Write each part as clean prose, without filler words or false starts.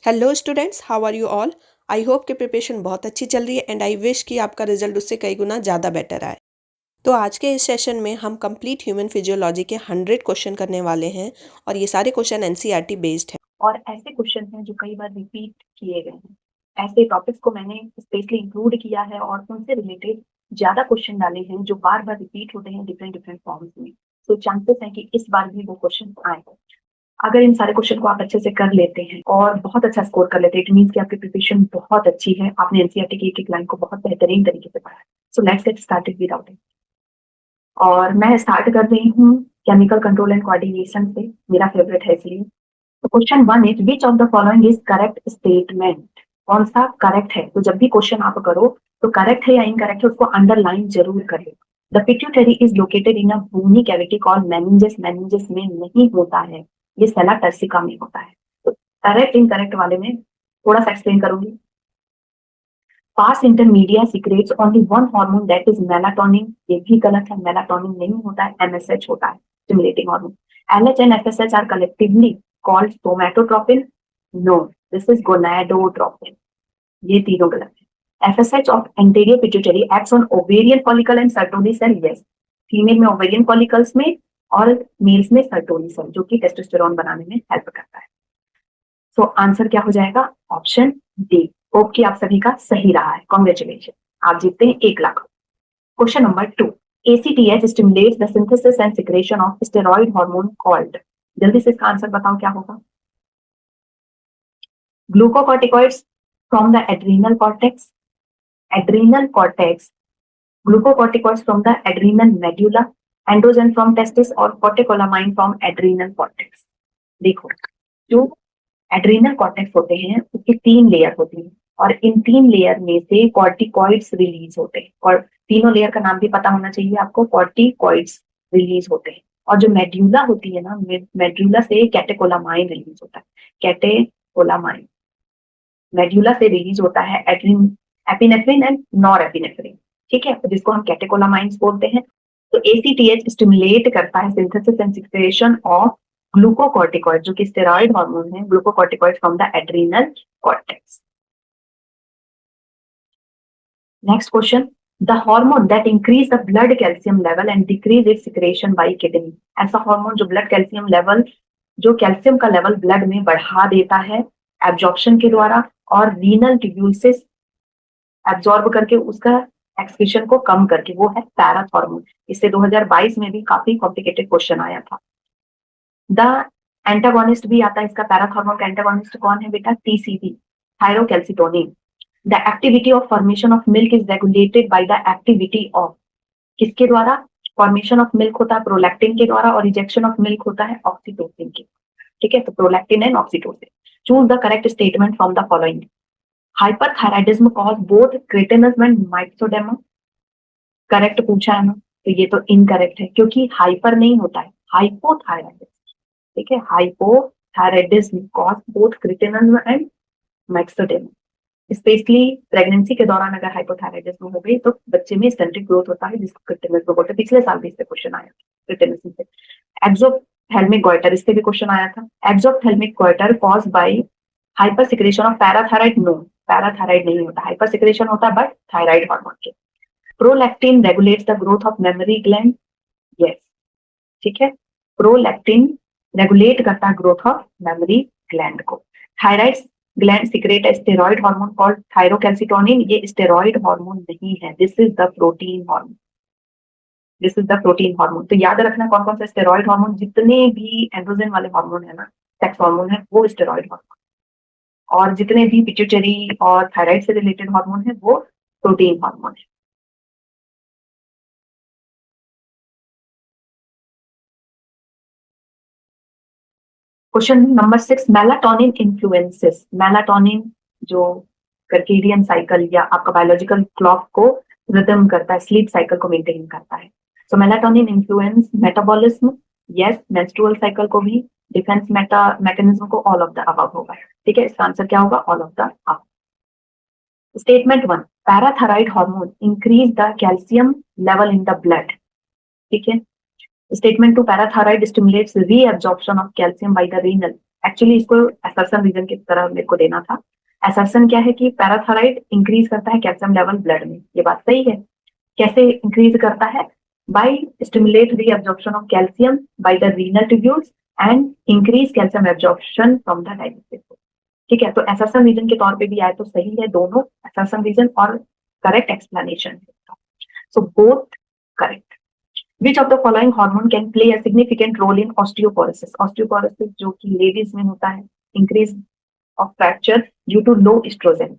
Hello students, how are you all. I hope कि preparation बहुत अच्छी चल रही है एंड आई विश कि आपका रिजल्ट उससे कई गुना ज़्यादा बेटर आए। तो आज के इस सेशन में हम कंप्लीट ह्यूमन फिजियोलॉजी के 100 क्वेश्चन करने वाले हैं और ये सारे क्वेश्चन एनसीईआरटी बेस्ड हैं। और ऐसे क्वेश्चन हैं जो कई बार रिपीट किए गए हैं। ऐसे टॉपिक्स को मैंने स्पेशली इंक्लूड किया है और उनसे रिलेटेड ज्यादा क्वेश्चन डाले हैं जो बार बार रिपीट होते हैं डिफरेंट डिफरेंट फॉर्म्स में। तो चांसेस हैं कि इस बार भी वो क्वेश्चन आए। अगर इन सारे क्वेश्चन को आप अच्छे से कर लेते हैं और बहुत अच्छा स्कोर कर लेते हैं, इट मीन्स कि आपकी प्रिपरेशन बहुत अच्छी है, आपने एनसीईआरटी की एक एक लाइन को बहुत बेहतरीन तरीके से पढ़ा है। So let's get started without it. और मैं स्टार्ट कर रही हूँ केमिकल कंट्रोल एंड कोऑर्डिनेशन से, मेरा फेवरेट है इसलिए। तो question 1 is which of the following is correct statement. कौन सा करेक्ट है? तो जब भी क्वेश्चन आप करो तो करेक्ट है या इनकरेक्ट है उसको अंडरलाइन जरूर करें। The pituitary is located in a bony cavity called meninges. Meninges में नहीं होता है, ये सेला टर्सिका में होता है। तो करेक्ट इनकरेक्ट वाले में थोड़ा सा एक्सप्लेन करूंगी। Pars intermedia secretes only one hormone that is melatonin. ये भी गलत है, मेलाटोनिन नहीं होता है, एमएसएच होता है, stimulating hormone. LH and FSH are collectively called somatotropin. No, this is gonadotropin. ये तीनों गलत है। FSH of anterior pituitary acts on ovarian follicle and sertoli cell. Yes, female में ओवेरियन फॉलिकल्स में और मेल्स में सर्टोनी सेल, जो कि टेस्टोस्टेरोन बनाने में हेल्प करता है। सो आंसर क्या हो जाएगा? Option D. होप कि आप सभी का सही रहा है, कॉन्ग्रेचुलेशन, आप जीतते हैं 1 lakh. Question number 2, ACTH stimulates the synthesis and secretion of steroid hormone called। जल्दी से इसका आंसर बताओ क्या होगा? Glucocorticoids from the adrenal cortex, adrenal cortex, glucocorticoids from the adrenal medulla, androgen from testis और कॉर्टिकोलामाइन फ्रॉम एड्रीनल कॉर्टेक्स। देखो, जो adrenal cortex होते हैं उसकी 3 लेयर होती है और इन 3 लेयर में से कॉर्टिकॉइड्स रिलीज होते हैं। और तीनों लेयर का नाम भी पता होना चाहिए आपको, कॉर्टिकॉइड्स रिलीज होते हैं। और जो मेड्यूला होती है ना, मेड्यूला से कैटेकोलामाइन रिलीज होता है। कैटेकोलामाइन मेड्यूला से रिलीज होता है एपिनेफ्रिन एंड नॉर एपिनेफ्रिन, ठीक है, जिसको हम कैटेकोलामाइंस बोलते हैं। तो ACTH स्टिमुलेट करता है synthesis and secretion of glucocorticoid, जो कि स्टेरॉइड हार्मोन है, glucocorticoid from the adrenal cortex. Next question, the hormone that increase the blood calcium level and decrease its secretion bye kidney. ऐसा hormone जो blood calcium level, जो calcium का level blood में बढ़ा देता है एब्जॉर्प्शन के द्वारा और रीनल ट्यूब्यूल से एब्जॉर्ब करके उसका एक्सक्रीशन को कम करके, वो है पैराथॉर्मोन। इससे 2022 में भी काफी कॉम्प्लिकेटेड क्वेश्चन आया था। द एंटागोनिस्ट भी आता है इसका, पैराथॉर्मोन का एंटागोनिस्ट कौन है बेटा? TCP, thyrocalcitonin. The activity of formation of milk is regulated by the activity of, किसके द्वारा फॉर्मेशन ऑफ मिल्क होता है? प्रोलैक्टिन के द्वारा, और रिजेक्शन ऑफ मिल्क होता है ऑक्सीटोसिन के। ठीक है, तो prolactin and oxytocin. Choose the correct statement from the following. Hyperthyroidism cause both cretinism and myxoedema. Correct पूछा है ना, तो ये तो इनकरेक्ट है क्योंकि हाइपर नहीं होता है, हाइपोथायराइडिज्म। ठीक है, hypothyroidism cause both cretinism and myxoedema. Specially pregnancy के दौरान अगर हाइपोथायराइडिज्म हो गई तो बच्चे में स्टेंट्रिक ग्रोथ होता है, जिसको क्रिटिनिज्म बोलते हैं। पिछले साल भी इससे क्वेश्चन आया क्रिटिनिज्म से। एक्सोप्थेल्मिक गॉइटर, इससे भी क्वेश्चन आया था। Exophthalmic goitre cause by hyper secretion of parathyroid. No, parathyroid नहीं होता, हाइपर सिक्रेशन होता है बट थायराइड हार्मोन के। Prolactin regulates the growth of memory gland. Yes, ठीक है, प्रोलैक्टिन रेगुलेट करता है ग्रोथ ऑफ मेमोरी ग्लैंड को। थायराइड ग्लैंड सिक्रेट है स्टेरॉइड हार्मोन कॉल्ड थायरोकैल्सिटोनिन। ये स्टेरॉइड हार्मोन नहीं है, this is the protein hormone, this is the protein hormone. तो याद रखना कौन कौन से स्टेरॉइड हार्मोन, जितने भी एंड्रोजन वाले हार्मोन है ना, सेक्स हार्मोन है, वो स्टेरॉइड हार्मोन। और जितने भी पिट्यूटरी और थायराइड से रिलेटेड हार्मोन है वो प्रोटीन हार्मोन है। Question number 6, melatonin influences. Melatonin जो सर्केडियन साइकिल या आपका बायोलॉजिकल क्लॉक को रिदम करता है, स्लीप साइकिल को मेंटेन करता है। So melatonin influence metabolism, yes, menstrual cycle को भी, डिफेंस मैकेनिज्म को, ऑल ऑफ द अबव होगा। ठीक है, इसका आंसर क्या होगा? All of the above. Statement 1, parathyroid hormone increase the calcium level in the blood. ठीक है, statement 2, parathyroid stimulates reabsorption of calcium by the renal. Actually इसको असर्शन रीजन की तरह मेरे को देना था। असर्शन क्या है कि पैराथायराइड इंक्रीज करता है कैल्शियम लेवल ब्लड में, ये बात सही है। कैसे इंक्रीज करता है? By stimulate reabsorption of calcium by the renal tubules and increase calcium absorption from the diabetic. ठीक है, तो असर्शन रीजन के तौर पे भी आए तो सही है दोनों, असर्शन रीजन और correct explanation. So both correct. Which of the following hormone can play a significant role in osteoporosis? Osteoporosis जो कि लेडीज में होता है, increase of fracture due to low estrogen।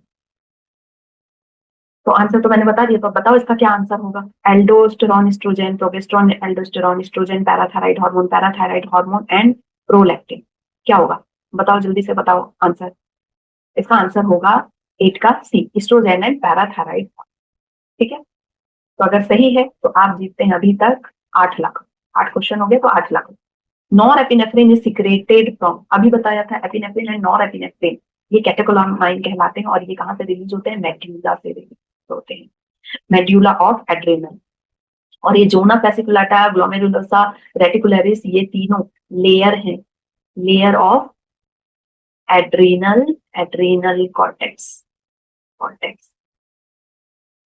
तो आंसर तो मैंने बता दिया, तो बताओ इसका क्या आंसर होगा? Aldosterone estrogen, progesterone aldosterone estrogen, parathyroid hormone and prolactin. क्या होगा बताओ, जल्दी से बताओ आंसर। इसका आंसर होगा 8 का सी, एस्ट्रोजन एंड पैराथायराइड। ठीक है, तो अगर सही है तो आप जीतते हैं अभी तक 8 लाख। 8 क्वेश्चन हो गए तो 8 lakh. Nor epinephrine is secreted from, अभी बताया था एपिनेफ्रिन एंड नॉर एपिनेफ्रिन ये कैटेकोलामाइन कहलाते हैं, और ये कहाँ से रिलीज होते हैं? मेड्यूला से रिलीज होते हैं, मेड्यूला ऑफ एड्रेनल। और ये जोना पैसिकुलाटा, ग्लोमेरुलोसा, रेटिकुलरिस, ये तीनों लेयर हैं, layer of adrenal, adrenal cortex, cortex.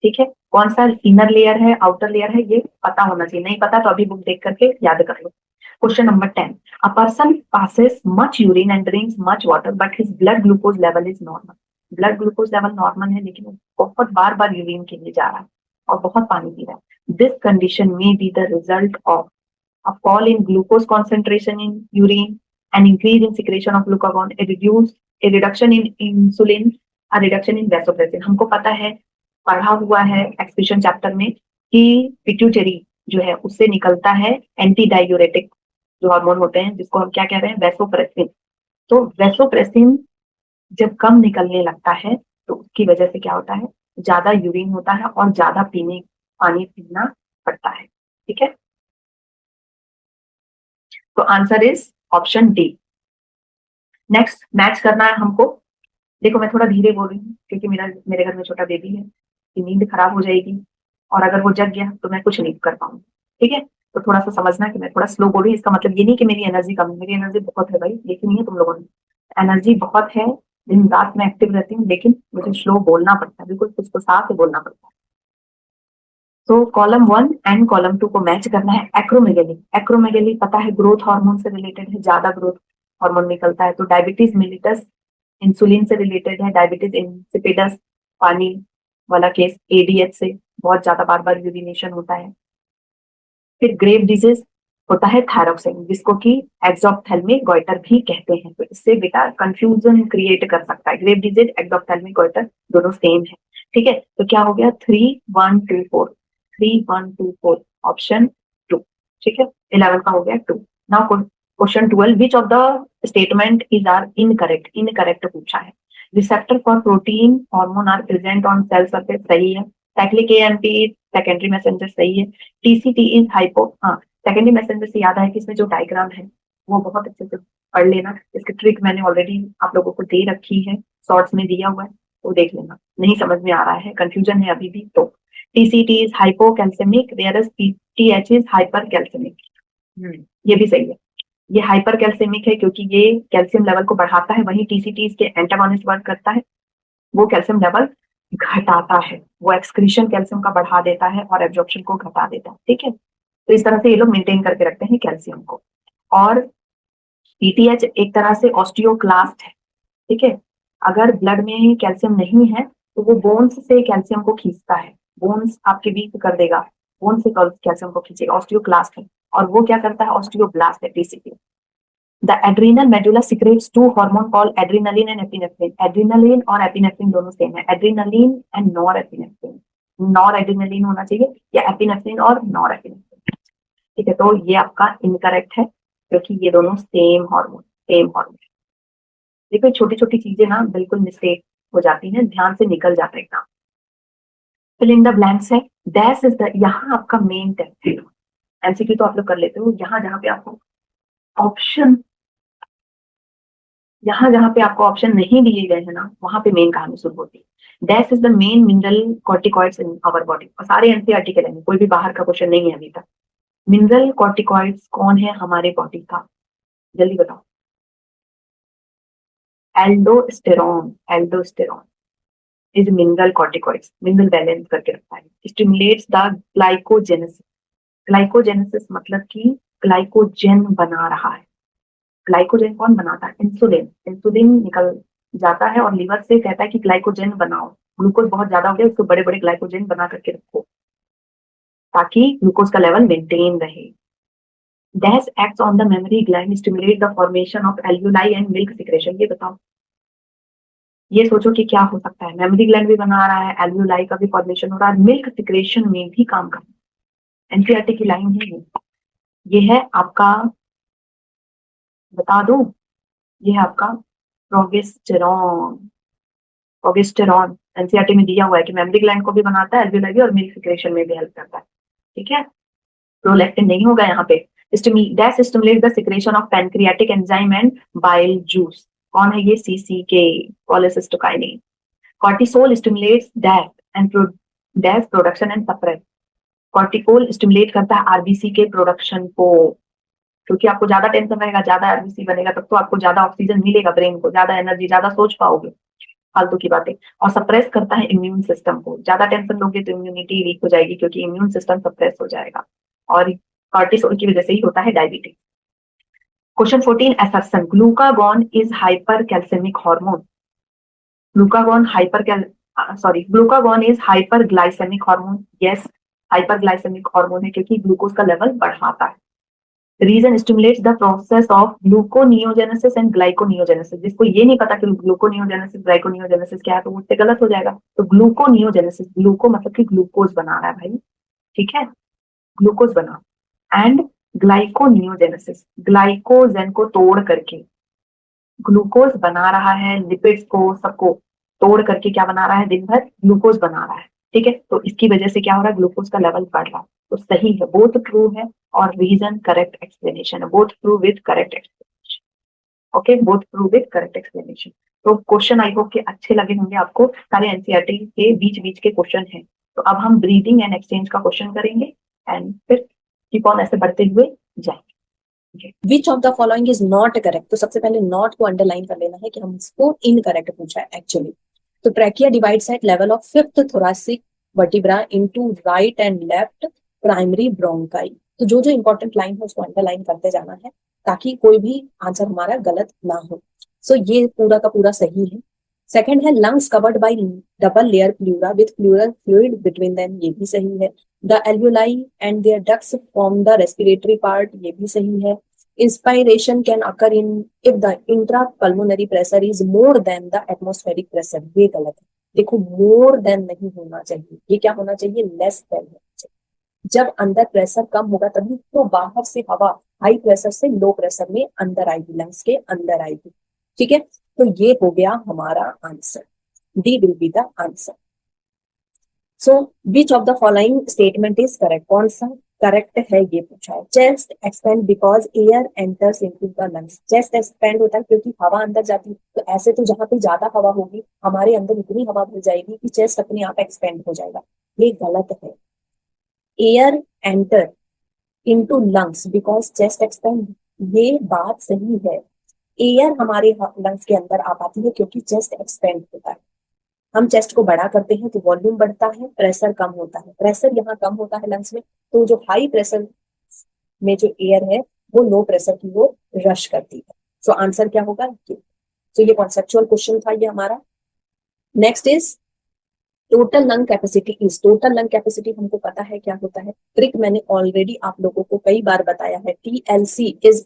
ठीक है, कौन सा इनर लेयर है आउटर लेयर है ये पता होना चाहिए, नहीं पता तो अभी बुक देख करके याद कर लो। Question number 10, a person passes much urine and drinks much water but his blood glucose level is normal. Blood glucose level normal है लेकिन वो बहुत बार बार यूरिन के लिए जा रहा है और बहुत पानी पी रहा है। दिस कंडीशन में be the result of a fall in glucose concentration in urine, an increase in secretion of glucagon, a reduction in insulin, a reduction in vasopressin। हमको पता है, पढ़ा हुआ है एक्सक्रीशन चैप्टर में कि पिट्यूटरी जो है उससे निकलता है एंटी डायूरेटिक जो हार्मोन होते हैं, जिसको हम क्या कह रहे हैं? वैसोप्रेसिन। तो वैसोप्रेसिन जब कम निकलने लगता है तो उसकी वजह से क्या होता है? ज्यादा यूरिन होता है और ज्यादा पानी पीना पड़ता है। ठीक है, तो answer is option D. Next match करना है हमको। देखो मैं थोड़ा धीरे बोल रही हूँ क्योंकि मेरे घर में छोटा बेबी है, कि नींद खराब हो जाएगी और अगर वो जग गया तो मैं कुछ नहीं कर पाऊंगी। ठीक है, तो थोड़ा सा समझना कि मैं थोड़ा स्लो बोल रही हूँ, इसका मतलब ये नहीं कि मेरी एनर्जी कम है, मेरी एनर्जी बहुत है भाई, लेकिन नहीं है तुम लोगों ने, एनर्जी बहुत है, दिन रात में एक्टिव रहती हूँ, लेकिन मुझे स्लो बोलना पड़ता है, बिल्कुल कुछ तो साथ बोलना पड़ता है। तो कॉलम 1 एंड कॉलम 2 को मैच करना है। एक्रोमेगेली, एक्रोमेगेली पता है ग्रोथ हार्मोन से रिलेटेड है, ज्यादा ग्रोथ हार्मोन निकलता है। तो डायबिटीज मिलिटस इंसुलिन से रिलेटेड है, डायबिटीज इंसिपिडस पानी वाला केस, एडीएच से बहुत ज्यादा बार बार यूरिनेशन होता है। फिर ग्रेव डिजीज होता है थायरॉक्सिन, जिसको कि एक्सोप्थेल्मिक गॉइटर भी कहते हैं। तो इससे बेटा कंफ्यूजन क्रिएट कर सकता है, ग्रेव डिजीज एक्सोप्थेल्मिक गॉइटर दोनों सेम है। ठीक है, तो क्या हो गया? 3 1 2 4, 3 1 2 4 ऑप्शन 2। ठीक है, 11 का हो गया 2। Now question 12, which of the statement is are incorrect? Incorrect पूछा है। Receptor for protein hormone are present on cell surface, सही है। साइक्लिक एएमपी सेकेंडरी मैसेंजर, सही है। टीसीटी इज हाइपो, हाँ सेकेंडरी मैसेंजर से याद आया कि इसमें जो डायग्राम है वो बहुत अच्छे से पढ़ लेना, इसकी ट्रिक मैंने ऑलरेडी आप लोगों को दे रखी है, शॉर्ट्स में दिया हुआ है, तो देख लेना। नहीं समझ में आ रहा है, कंफ्यूजन है अभी भी, तो TCT is hypocalcaemic whereas PTH is hyper calcaemic. ये भी सही है, ये हाइपर कैल्सेमिक है क्योंकि ये कैल्शियम लेवल को बढ़ाता है, वहीं टीसीटी इसके एंटागोनिस्ट वर्क करता है, वो कैल्शियम लेवल घटाता है, वो एक्सक्रीशन कैल्शियम का बढ़ा देता है और एब्जॉर्प्शन को घटा देता है। ठीक है, तो इस तरह से ये लोग मेंटेन करके रखते हैं कैल्शियम को। और पीटीएच एक तरह से ऑस्टियोक्लास्ट है। ठीक है, अगर ब्लड में कैल्शियम नहीं है तो वो बोन्स से कैल्शियम को खींचता है, बोन्स आपके वीक कर देगा, बोन से कैल्शियम को खींचेगा, ऑस्टियोक्लास्ट है। और वो क्या करता है? ऑस्टियोब्लास्ट है, TCP. The adrenal medulla secretes two hormone called adrenaline and epinephrine. Adrenaline और epinephrine दोनों सेम है, adrenaline and norepinephrine। नॉरएड्रेनालिन होना चाहिए या एपिनेफ्रिन और नॉरएपिनेफ्रिन। ठीक है, तो ये आपका इनकरेक्ट है क्योंकि ये दोनों सेम हार्मोन। देखो छोटी छोटी चीजें ना बिल्कुल मिस्टेक हो जाती हैं, ध्यान से निकल जाता है exam. Fill in the blanks है, डैश इज द, यहाँ आपका मेन टेस्ट है। एमसीक्यू तो आप लोग कर लेते हो, यहाँ जहाँ पे आपको ऑप्शन, यहाँ जहाँ पे आपको ऑप्शन नहीं दिए गए हैं ना, वहां पे मेन कहानी शुरू होती है। Dash is the main mineralocorticoids in our body, और सारे एनसीईआरटी के लेंगे, कोई भी बाहर का क्वेश्चन नहीं है अभी तक। मिनरल कॉर्टिकॉइड्स कौन है हमारे बॉडी का? जल्दी बताओ। Aldosterone is mineral corticoids, mineral balance करके रखता है, स्टिमुलेट्स द ग्लाइकोजेनेसिस। ग्लाइकोजेनेसिस मतलब कि ग्लाइकोजन बना रहा है। ग्लाइकोजन कौन बनाता है? इंसुलिन। इंसुलिन निकल जाता है और लीवर से कहता है कि ग्लाइकोजन बनाओ, ग्लूकोज बहुत ज्यादा हो गया, उसको बड़े बड़े ग्लाइकोजन बना करके रखो ताकि ग्लूकोज का लेवल मेंटेन रहे। Dash acts on the memory gland, stimulate the formation of एल्यूलाई and milk secretion. ये बताओ, ये सोचो कि क्या हो सकता है। मेमोरी ग्लैंड भी बना रहा है, एल्यूलाई का भी फॉर्मेशन हो रहा है, मिल्क सिक्रेशन में भी काम कर रहा है। एनसीईआरटी की लाइन है ये है आपका, बता दो, ये है आपका प्रोगेस्टेरॉन। प्रोगेस्टेरॉन एनसीईआरटी में दिया हुआ है कि मेमोरी ग्लैंड को भी बनाता है, एल्यूलाई भी, और मिल्क सिक्रेशन में भी हेल्प करता है। ठीक है, प्रोलैक्टिन नहीं होगा यहाँ पे। Dash stimulate the secretion of pancreatic enzyme and bile juice. कौन है ये? CCK, cholecystokinin. Cortisol stimulates dash and dash production and suppress. Cortisol stimulate करता है आरबीसी के प्रोडक्शन को, क्योंकि आपको ज्यादा टेंशन रहेगा, ज्यादा आरबीसी बनेगा, तब तो आपको ज्यादा ऑक्सीजन मिलेगा, ब्रेन को ज्यादा एनर्जी, ज्यादा सोच पाओगे, फालतू की बातें। और सप्रेस करता है इम्यून सिस्टम को, ज्यादा टेंशन लोगे तो इम्यूनिटी वीक हो जाएगी, क्योंकि इम्यून सिस्टम सप्रेस हो जाएगा, और कॉर्टिसोल की वजह से ही होता है diabetes. Question 14 assertion, glucagon is hyper calcaemic hormone. Glucagon glucagon is hyper glycaemic hormone. Yes, hyper glycaemic hormone है क्योंकि ग्लूकोज का लेवल बढ़ाता है। Reason, stimulates the process of gluconeogenesis and glyconeogenesis. जिसको ये नहीं पता कि ग्लूकोनियोजेनेसिस ग्लाइकोनियोजेनेसिस क्या है तो उससे गलत हो जाएगा। तो ग्लूकोनियोजेनेसिस, ग्लूको मतलब कि ग्लूकोज बना रहा है भाई, ठीक है, ग्लूकोज बना। एंड ग्लाइकोनियोजेनेसिस, ग्लाइकोजन को तोड़ करके ग्लूकोज बना रहा है, लिपिड्स को सबको तोड़ करके क्या बना रहा है? दिन भर ग्लूकोज बना रहा है। ठीक है, तो इसकी वजह से क्या हो रहा है? ग्लूकोज का लेवल बढ़ रहा है। तो सही है, बोथ ट्रू है और रीजन करेक्ट एक्सप्लेनेशन है, both true with correct explanation. Okay, both true with correct explanation. तो क्वेश्चन आई होप के अच्छे लगे होंगे आपको, सारे एनसीईआरटी के बीच बीच के क्वेश्चन हैं। तो अब हम ब्रीदिंग एंड एक्सचेंज का क्वेश्चन करेंगे एंड फिर कीप ऑन ऐसे बढ़ते हुए जाएंगे। विच of the following is not correct. तो सबसे पहले नॉट को अंडरलाइन कर लेना है कि हमको इनकरेक्ट पूछा है एक्चुअली। तो trachea divides at level of fifth thoracic vertebra into right and left primary bronchi. तो जो जो इंपॉर्टेंट लाइन है उसको अंडरलाइन करते जाना है ताकि कोई भी आंसर हमारा गलत ना हो। सो ये पूरा का पूरा सही है। सेकंड है lungs covered by double layer pleura with pleural fluid between them, ये भी सही है। The alveoli and their ducts form the respiratory part, ये भी सही है। Inspiration can occur in if the intrapulmonary pressure is more than the atmospheric pressure, ये गलत है। देखो, मोर देन नहीं होना चाहिए, ये क्या होना चाहिए? लेस देन होना चाहिए। जब अंदर प्रेशर कम होगा तभी तो बाहर से हवा हाई प्रेशर से लो प्रेशर में अंदर आएगी, लंग्स के अंदर आएगी। ठीक है, तो ये हो गया हमारा answer, D will be the answer. So which of the following statement is correct, कौन सा करेक्ट है ये पूछा है। Chest expand because air enters into the lungs. Chest expand होता है क्योंकि हवा अंदर जाती है। तो ऐसे तो जहां पे ज्यादा हवा होगी हमारे अंदर इतनी हवा भर जाएगी कि चेस्ट अपने आप एक्सपेंड हो जाएगा, ये गलत है। Air enter into lungs because chest expand, ये बात सही है। एयर हमारे लंग्स के अंदर आ पाती है क्योंकि चेस्ट एक्सपेंड होता है। हम चेस्ट को बड़ा करते हैं तो वॉल्यूम बढ़ता है, प्रेशर कम होता है। प्रेशर यहाँ कम होता है लंग्स में, तो जो हाई प्रेशर में जो एयर है वो लो प्रेशर की वो रश करती है। सो आंसर क्या होगा? तो ये कॉन्सेप्चुअल क्वेश्चन था ये हमारा। Next is total lung capacity is. Total lung capacity हमको पता है क्या होता है, ट्रिक मैंने ऑलरेडी आप लोगों को कई बार बताया है। TLC is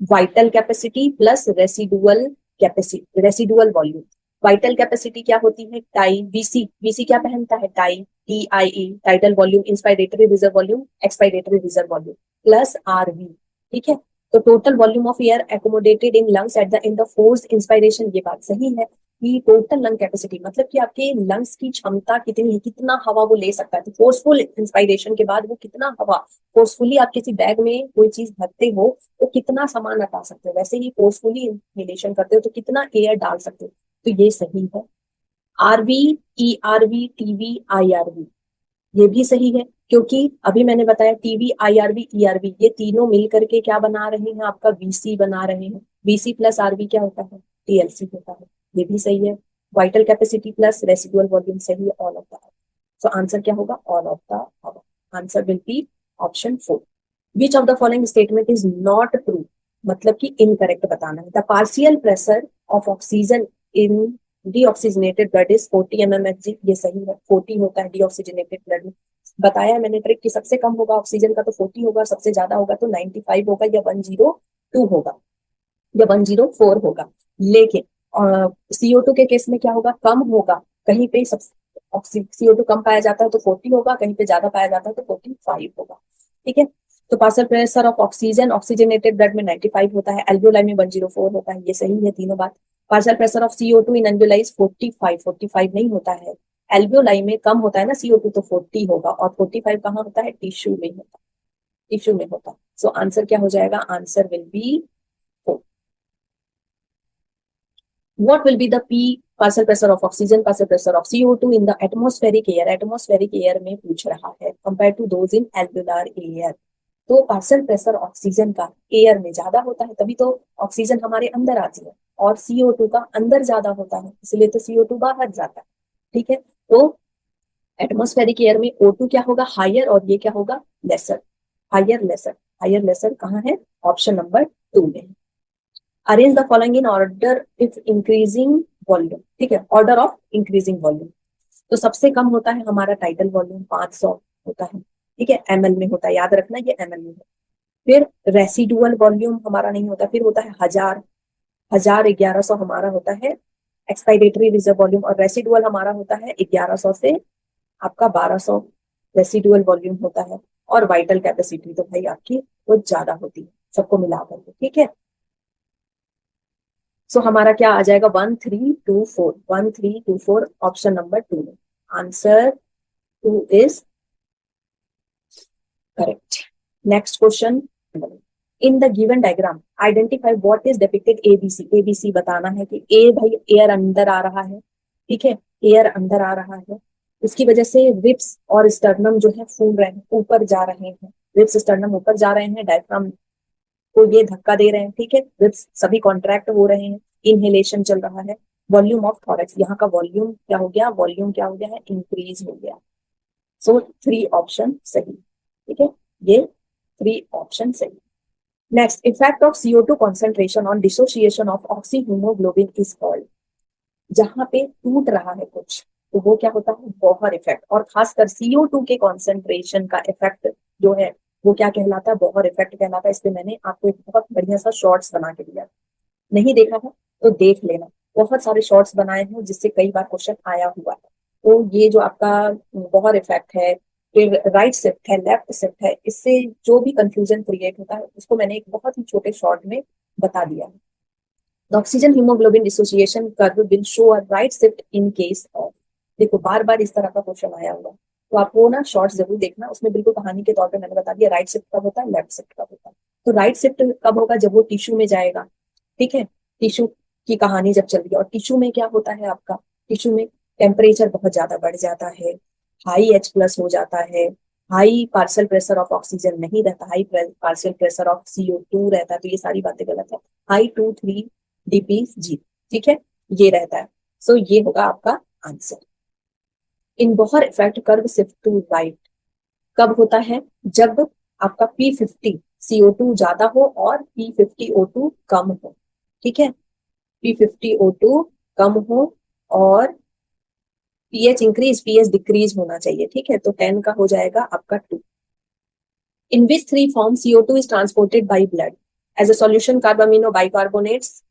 vital capacity plus residual capacity, residual volume. Vital capacity क्या होती है? टाई। VC क्या पहनता है? Tie, TIE, title volume, inspiratory reserve volume, expiratory reserve volume plus RV। ठीक है, तो total volume of air accommodated in lungs at the end of forced inspiration, ये बात सही है कि टोटल लंग कैपेसिटी मतलब कि आपके लंग्स की क्षमता कितनी है, कितना हवा वो ले सकता है। तो फोर्सफुल इंस्पायरेशन के बाद वो कितना हवा, फोर्सफुली आप किसी बैग में कोई चीज भरते हो तो कितना सामान हटा सकते हो, वैसे ही फोर्सफुली इंहेलेशन करते हो तो कितना एयर डाल सकते हो। तो ये सही है। RV, ERV, TV, IRV, ये भी सही है क्योंकि अभी मैंने बताया TV, IRV, ERV ये तीनों मिलकर के क्या बना रहे हैं? आपका VC बना रहे हैं। VC प्लस RV क्या होता है? TLC होता है, ये भी सही है। Vital capacity plus residual volume सही है, all of the above. So answer क्या होगा? All of the above. Answer will be option 4। Which of the following statement is not true, मतलब कि इनकरेक्ट बताना है। The partial pressure of oxygen in deoxygenated blood is 40 mmHg, ये सही है, 40 होता है डीऑक्सीजनेटेड ब्लड में। बताया मैंने ट्रिक कि सबसे कम होगा ऑक्सीजन का तो 40 होगा, सबसे ज्यादा होगा तो 95 होगा या 102 होगा या 104 होगा। लेकिन CO2 के केस में क्या होगा? कम होगा, कहीं पे सब CO2 कम पाया जाता है तो 40 होगा, कहीं पे ज्यादा पाया जाता है तो 45 होगा। ठीक है, तो partial pressure of oxygen oxygenated blood में 95 होता है, एल्वियोलाई में 104 होता है, ये सही है तीनों बात। Partial pressure of CO2 in alveoli 45 नहीं होता है, एल्वियोलाई में कम होता है ना CO2 तो 40 होगा, और 45 कहाँ होता है? टिश्यू में होता है, टिश्यू में होता है। सो आंसर क्या हो जाएगा? Answer will be 4। What will be the P partial pressure of oxygen, partial pressure of CO2 in the atmospheric air? Atmospheric air में पूछ रहा है compared to those in alveolar air। तो पार्शियल प्रेशर ऑक्सीजन का air में ज्यादा होता है, तभी तो ऑक्सीजन हमारे अंदर आती है, और CO2 का अंदर ज्यादा होता है, इसलिए तो CO2 बाहर जाता है। ठीक है, तो एटमोस्फेरिक एयर में O2 क्या होगा? हायर, और ये क्या होगा? Lesser. Higher lesser, higher lesser कहाँ है? ऑप्शन नंबर 2 में। Arrange the following in order if increasing volume. ठीक है, ऑर्डर ऑफ इंक्रीजिंग वॉल्यूम। तो सबसे कम होता है हमारा टाइटल वॉल्यूम 500 होता है, ठीक है, ml में होता है, याद रखना ये ml में है। फिर रेसिडुअल वॉल्यूम हमारा नहीं होता, फिर होता है 1000, 1100 हमारा होता है एक्सपायरेटरी रिजर्व वॉल्यूम, और रेसिडुअल हमारा होता है 1100 से आपका 1200 रेसिडुअल वॉल्यूम होता है। और वाइटल कैपेसिटी तो भाई आपकी वो ज्यादा होती है सबको मिलाकर के। ठीक है, सो हमारा क्या आ जाएगा? 1324, 1324 ऑप्शन नंबर 2 में। Answer 2 is correct. Next question, in the given diagram identify what is depicted ABC। ABC बताना है कि ए भाई एयर अंदर आ रहा है, ठीक है, एयर अंदर आ रहा है, उसकी वजह से रिब्स और स्टर्नम जो है फूल रहे हैं, ऊपर जा रहे हैं, रिब्स स्टर्नम ऊपर जा रहे हैं, डायफ्राम को ये धक्का दे रहे हैं, ठीक है, रिब्स सभी कॉन्ट्रैक्ट हो रहे हैं, इनहेलेशन चल रहा है। वॉल्यूम ऑफ थॉरैक्स, यहाँ का वॉल्यूम क्या हो गया? वॉल्यूम क्या हो गया है? इंक्रीज हो गया। सो 3 ऑप्शन सही, ठीक है, ये 3 ऑप्शन सही। Next, effect of CO2 concentration on dissociation of oxyhaemoglobin is called. जहां पे टूट रहा है कुछ तो वो क्या होता है? बॉहर इफेक्ट, और खासकर CO2 के कॉन्सेंट्रेशन का इफेक्ट जो है वो क्या कहलाता है? बॉहर इफेक्ट कहलाता है। इसलिए मैंने आपको एक बहुत बढ़िया सा शॉर्ट्स बना के दिया, नहीं देखा है तो देख लेना, बहुत सारे शॉर्ट्स बनाए हैं जिससे कई बार क्वेश्चन आया हुआ है। तो ये जो आपका बॉहर इफेक्ट है, फिर राइट शिफ्ट है, लेफ्ट शिफ्ट है, इससे जो भी कंफ्यूजन क्रिएट होता है उसको मैंने एक बहुत ही छोटे शॉर्ट में बता दिया है। The oxygen hemoglobin dissociation curve will show a right shift in case of। देखो बार बार इस तरह का क्वेश्चन आया हुआ, तो आपको ना शॉर्ट्स जरूर देखना, उसमें बिल्कुल कहानी के तौर पे मैंने बता दिया राइट शिफ्ट कब होता है, लेफ्ट शिफ्ट कब होता है। तो राइट शिफ्ट कब होगा? जब वो टिश्यू में जाएगा, ठीक है, टिश्यू की कहानी जब चल रही है, और टिश्यू में क्या होता है आपका? टिश्यू में टेम्परेचर बहुत ज्यादा बढ़ जाता है, हाई H+ हो जाता है, high partial pressure of oxygen नहीं रहता, high partial pressure of CO2 रहता है, तो ये सारी बातें गलत है। हाई 2-3 dPg, ठीक है, ये रहता है। सो ये होगा आपका answer. In Bohr effect curve shift to right कब होता है? जब आपका P50 CO2 ज्यादा हो और P50 O2 कम हो, ठीक है, P50 O2 कम हो और pH इंक्रीज, pH डिक्रीज होना चाहिए, ठीक है, तो 10 का हो जाएगा आपका 2। In which 3 form CO2 is transported by blood? As a solution carbamino bicarbonates,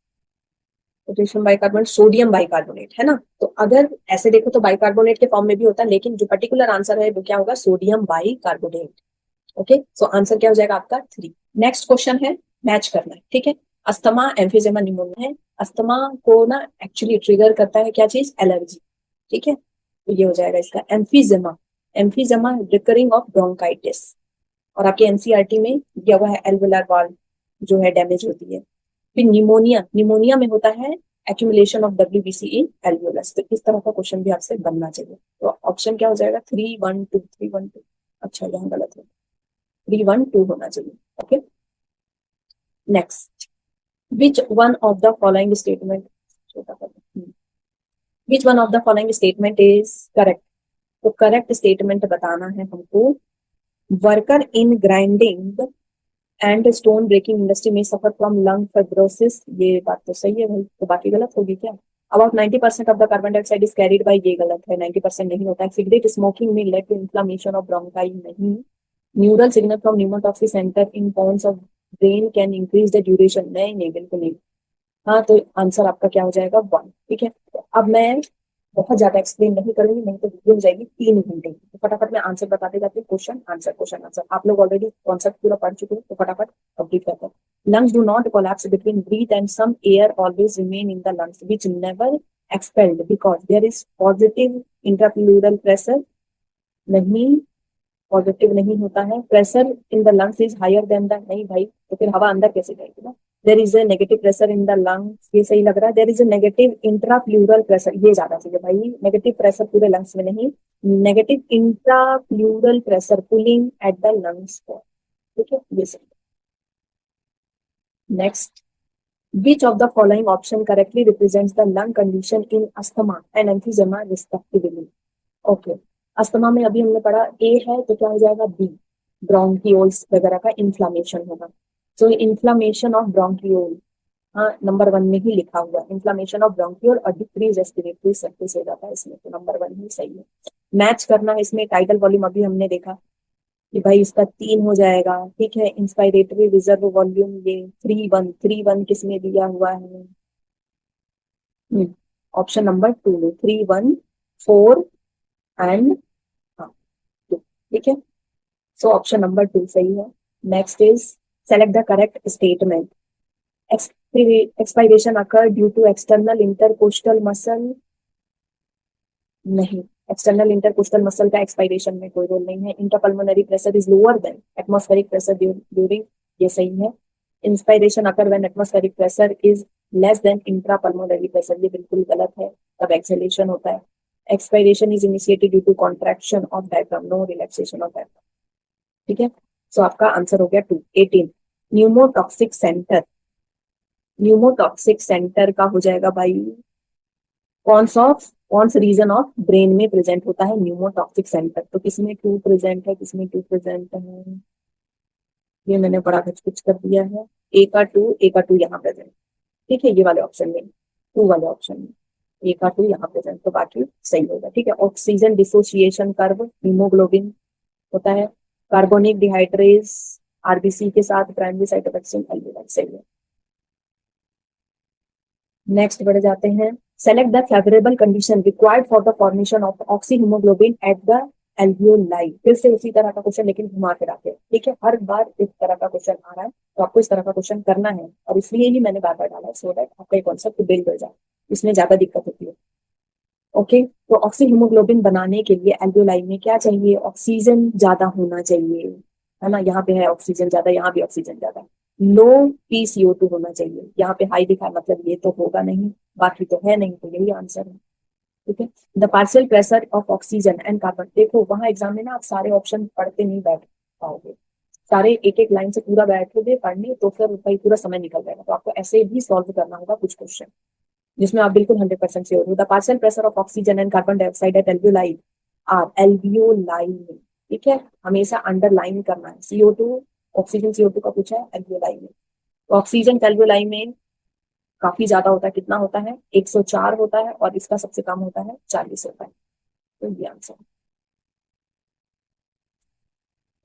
potassium bicarbonate, sodium bicarbonate, है ना। तो अगर ऐसे देखो तो बाइकार्बोनेट के फॉर्म में भी होता है, लेकिन जो पर्टिकुलर आंसर है वो क्या होगा? Sodium bicarbonate. Okay, so answer क्या हो जाएगा आपका 3। नेक्स्ट क्वेश्चन है, मैच करना है, ठीक है। अस्थमा, एम्फीजेमा, निमोनिया है। अस्थमा को ना एक्चुअली ट्रिगर करता है क्या चीज? एलर्जी, ठीक है, तो ये हो जाएगा इसका एम्फीजेमा। एम्फीजेमा रिकरिंग ऑफ ब्रोंकाइटिस, और आपके एनसीईआरटी में दिया हुआ है एल्वेलर वॉल्व जो है डैमेज होती है। फिर निमोनिया, निमोनिया में होता है accumulation of WBC in alveolus. तो इस तरह का क्वेश्चन भी आपसे बनना चाहिए। तो ऑप्शन क्या हो जाएगा? 312, 312। अच्छा यहाँ गलत है, 312 होना चाहिए। Okay, next, which one of the following statement छोटा कर which one of the following statement is correct. तो करेक्ट स्टेटमेंट बताना है हमको। Worker in grinding and stone breaking industry में सफर फ्रॉम लंग फाइब्रोसिस, ये बात तो सही है भाई, तो बाकी गलत होगी क्या। About 90% of the carbon dioxide is carried by, ये गलत है, 90% नहीं होता है। सिगरेट स्मोकिंग में lead to inflammation of bronchi, नहीं। Neural signal from pneumotaxic centre in points of brain can increase the duration, नहीं नहीं बिल्कुल नहीं। हाँ, तो आंसर आपका क्या हो जाएगा 1, ठीक है। तो अब मैं बहुत ज्यादा एक्सप्लेन नहीं करूंगी, नहीं तो वीडियो हो जाएगी 3 घंटे की। तो फटाफट मैं आंसर बताते जाती हूँ, क्वेश्चन आंसर क्वेश्चन आंसर। आप लोग ऑलरेडी कॉन्सेप्ट पूरा पढ़ चुके हो, तो फटाफट कंप्लीट करते हैं। Lungs do not collapse between breath and some air always remain in the lungs which never expelled because there is positive intrapleural pressure, नहीं पॉजिटिव नहीं होता है। Pressure in the lungs is higher than the, नहीं भाई, तो फिर हवा अंदर कैसे जाएगी ना। There is a negative pressure in the lungs, ये सही लग रहा है। There is a negative intrapleural pressure, ये ज्यादा सही है भाई। नेगेटिव प्रेशर पूरे लंग्स में नहीं, negative intrapleural pressure pulling at the lungs, ठीक है, ये सही। Next, which of the following option correctly represents the lung condition in asthma and emphysema respectively? Okay, asthma में अभी हमने पढ़ा ए है, तो क्या हो जाएगा बी, ब्रोंकियोल्स वगैरह का इन्फ्लामेशन होगा। सो इन्फ्लामेशन ऑफ ब्रोंकियोल, हाँ नंबर 1 में ही लिखा हुआ है, इन्फ्लामेशन ऑफ ब्रोंकियोल और डिक्रीज रेस्पिरेटरी सर्फेस हो जाता है इसमें, तो नंबर 1 ही सही है। मैच करना है इसमें टाइटल वॉल्यूम, अभी हमने देखा कि भाई इसका 3 हो जाएगा, ठीक है। इंस्पायरेटरी रिजर्व वॉल्यूम ये 3-1 किस में दिया हुआ है, ऑप्शन नंबर 2 में 3, 1, 4 एंड 2, ठीक है। सो ऑप्शन नंबर 2 सही है। Next is select the correct statement. Expiration occur due to external intercostal muscle, नहीं, एक्सटर्नल इंटरकोस्टल मसल का एक्सपायरेशन में कोई रोल नहीं है। Interpulmonary pressure is lower than atmospheric pressure during, ये सही है। Inspiration occur when atmospheric pressure is less than intrapulmonary pressure, ये बिल्कुल गलत है, तब एक्सहेलेशन होता है। Expiration is initiated due to contraction of diaphragm, no relaxation of diaphragm, ठीक है। सो आपका आंसर हो गया 2, 18। न्यूमोटॉक्सिक सेंटर, न्यूमोटॉक्सिक सेंटर का हो जाएगा भाई कौन सा रीजन ऑफ ब्रेन में प्रेजेंट होता है न्यूमोटॉक्सिक सेंटर, तो किसमें 2 प्रेजेंट है, किसमें 2 प्रेजेंट है, ये मैंने बड़ा कुछ कर दिया है। ए का 2 यहाँ प्रेजेंट, ठीक है, ये वाले ऑप्शन में, 2 वाले ऑप्शन में ए का 2 यहाँ प्रेजेंट, तो बाकी सही होगा, ठीक है। ऑक्सीजन डिसोसिएशन कर्व हीमोग्लोबिन होता है। कार्बोनिक डिहाइड्रेज आरबीसी के साथ primary site of action alveoli, सही है। नेक्स्ट बढ़ जाते हैं। Select the favourable condition required for the formation of oxyhaemoglobin at the alveoli, फिर से उसी तरह का क्वेश्चन लेकिन घुमा के आते हैं, ठीक है। हर बार इस तरह का क्वेश्चन आ रहा है, तो आपको इस तरह का क्वेश्चन करना है, और इसलिए ही मैंने बार बार डाला है, सो दैट आपका ये कॉन्सेप्ट बिल्ड हो जाए, इसमें ज्यादा दिक्कत होती है। ओके, तो ऑक्सीहीमोग्लोबिन बनाने के लिए एल्वियोलाई में क्या चाहिए, ऑक्सीजन ज्यादा होना चाहिए, है ना। यहाँ पे है ऑक्सीजन ज्यादा, यहाँ भी ऑक्सीजन ज्यादा। लो PCO2 होना चाहिए, यहाँ पे हाई दिखा, मतलब ये तो होगा नहीं, बाकी तो है नहीं, तो यही आंसर है, ठीक है। The partial pressure of oxygen and carbon, देखो वहां एग्जाम में ना आप सारे ऑप्शन पढ़ते नहीं बैठ पाओगे, सारे एक एक लाइन से पूरा बैठोगे पढ़ने तो फिर भाई पूरा समय निकल जाएगा, तो आपको ऐसे भी सॉल्व करना होगा कुछ क्वेश्चन जिसमें आप बिल्कुल 100% श्योर हो। The partial pressure of oxygen and carbon dioxide at alveoli are, alveoli में, ठीक है, हमेशा अंडरलाइन करना है। CO2, ऑक्सीजन CO2 का पूछा है एल्वियोलाई में, तो ऑक्सीजन एल्वियोलाई में काफी ज्यादा होता है, कितना होता है 104 होता है, और इसका सबसे कम होता है 40 होता है, तो ये आंसर।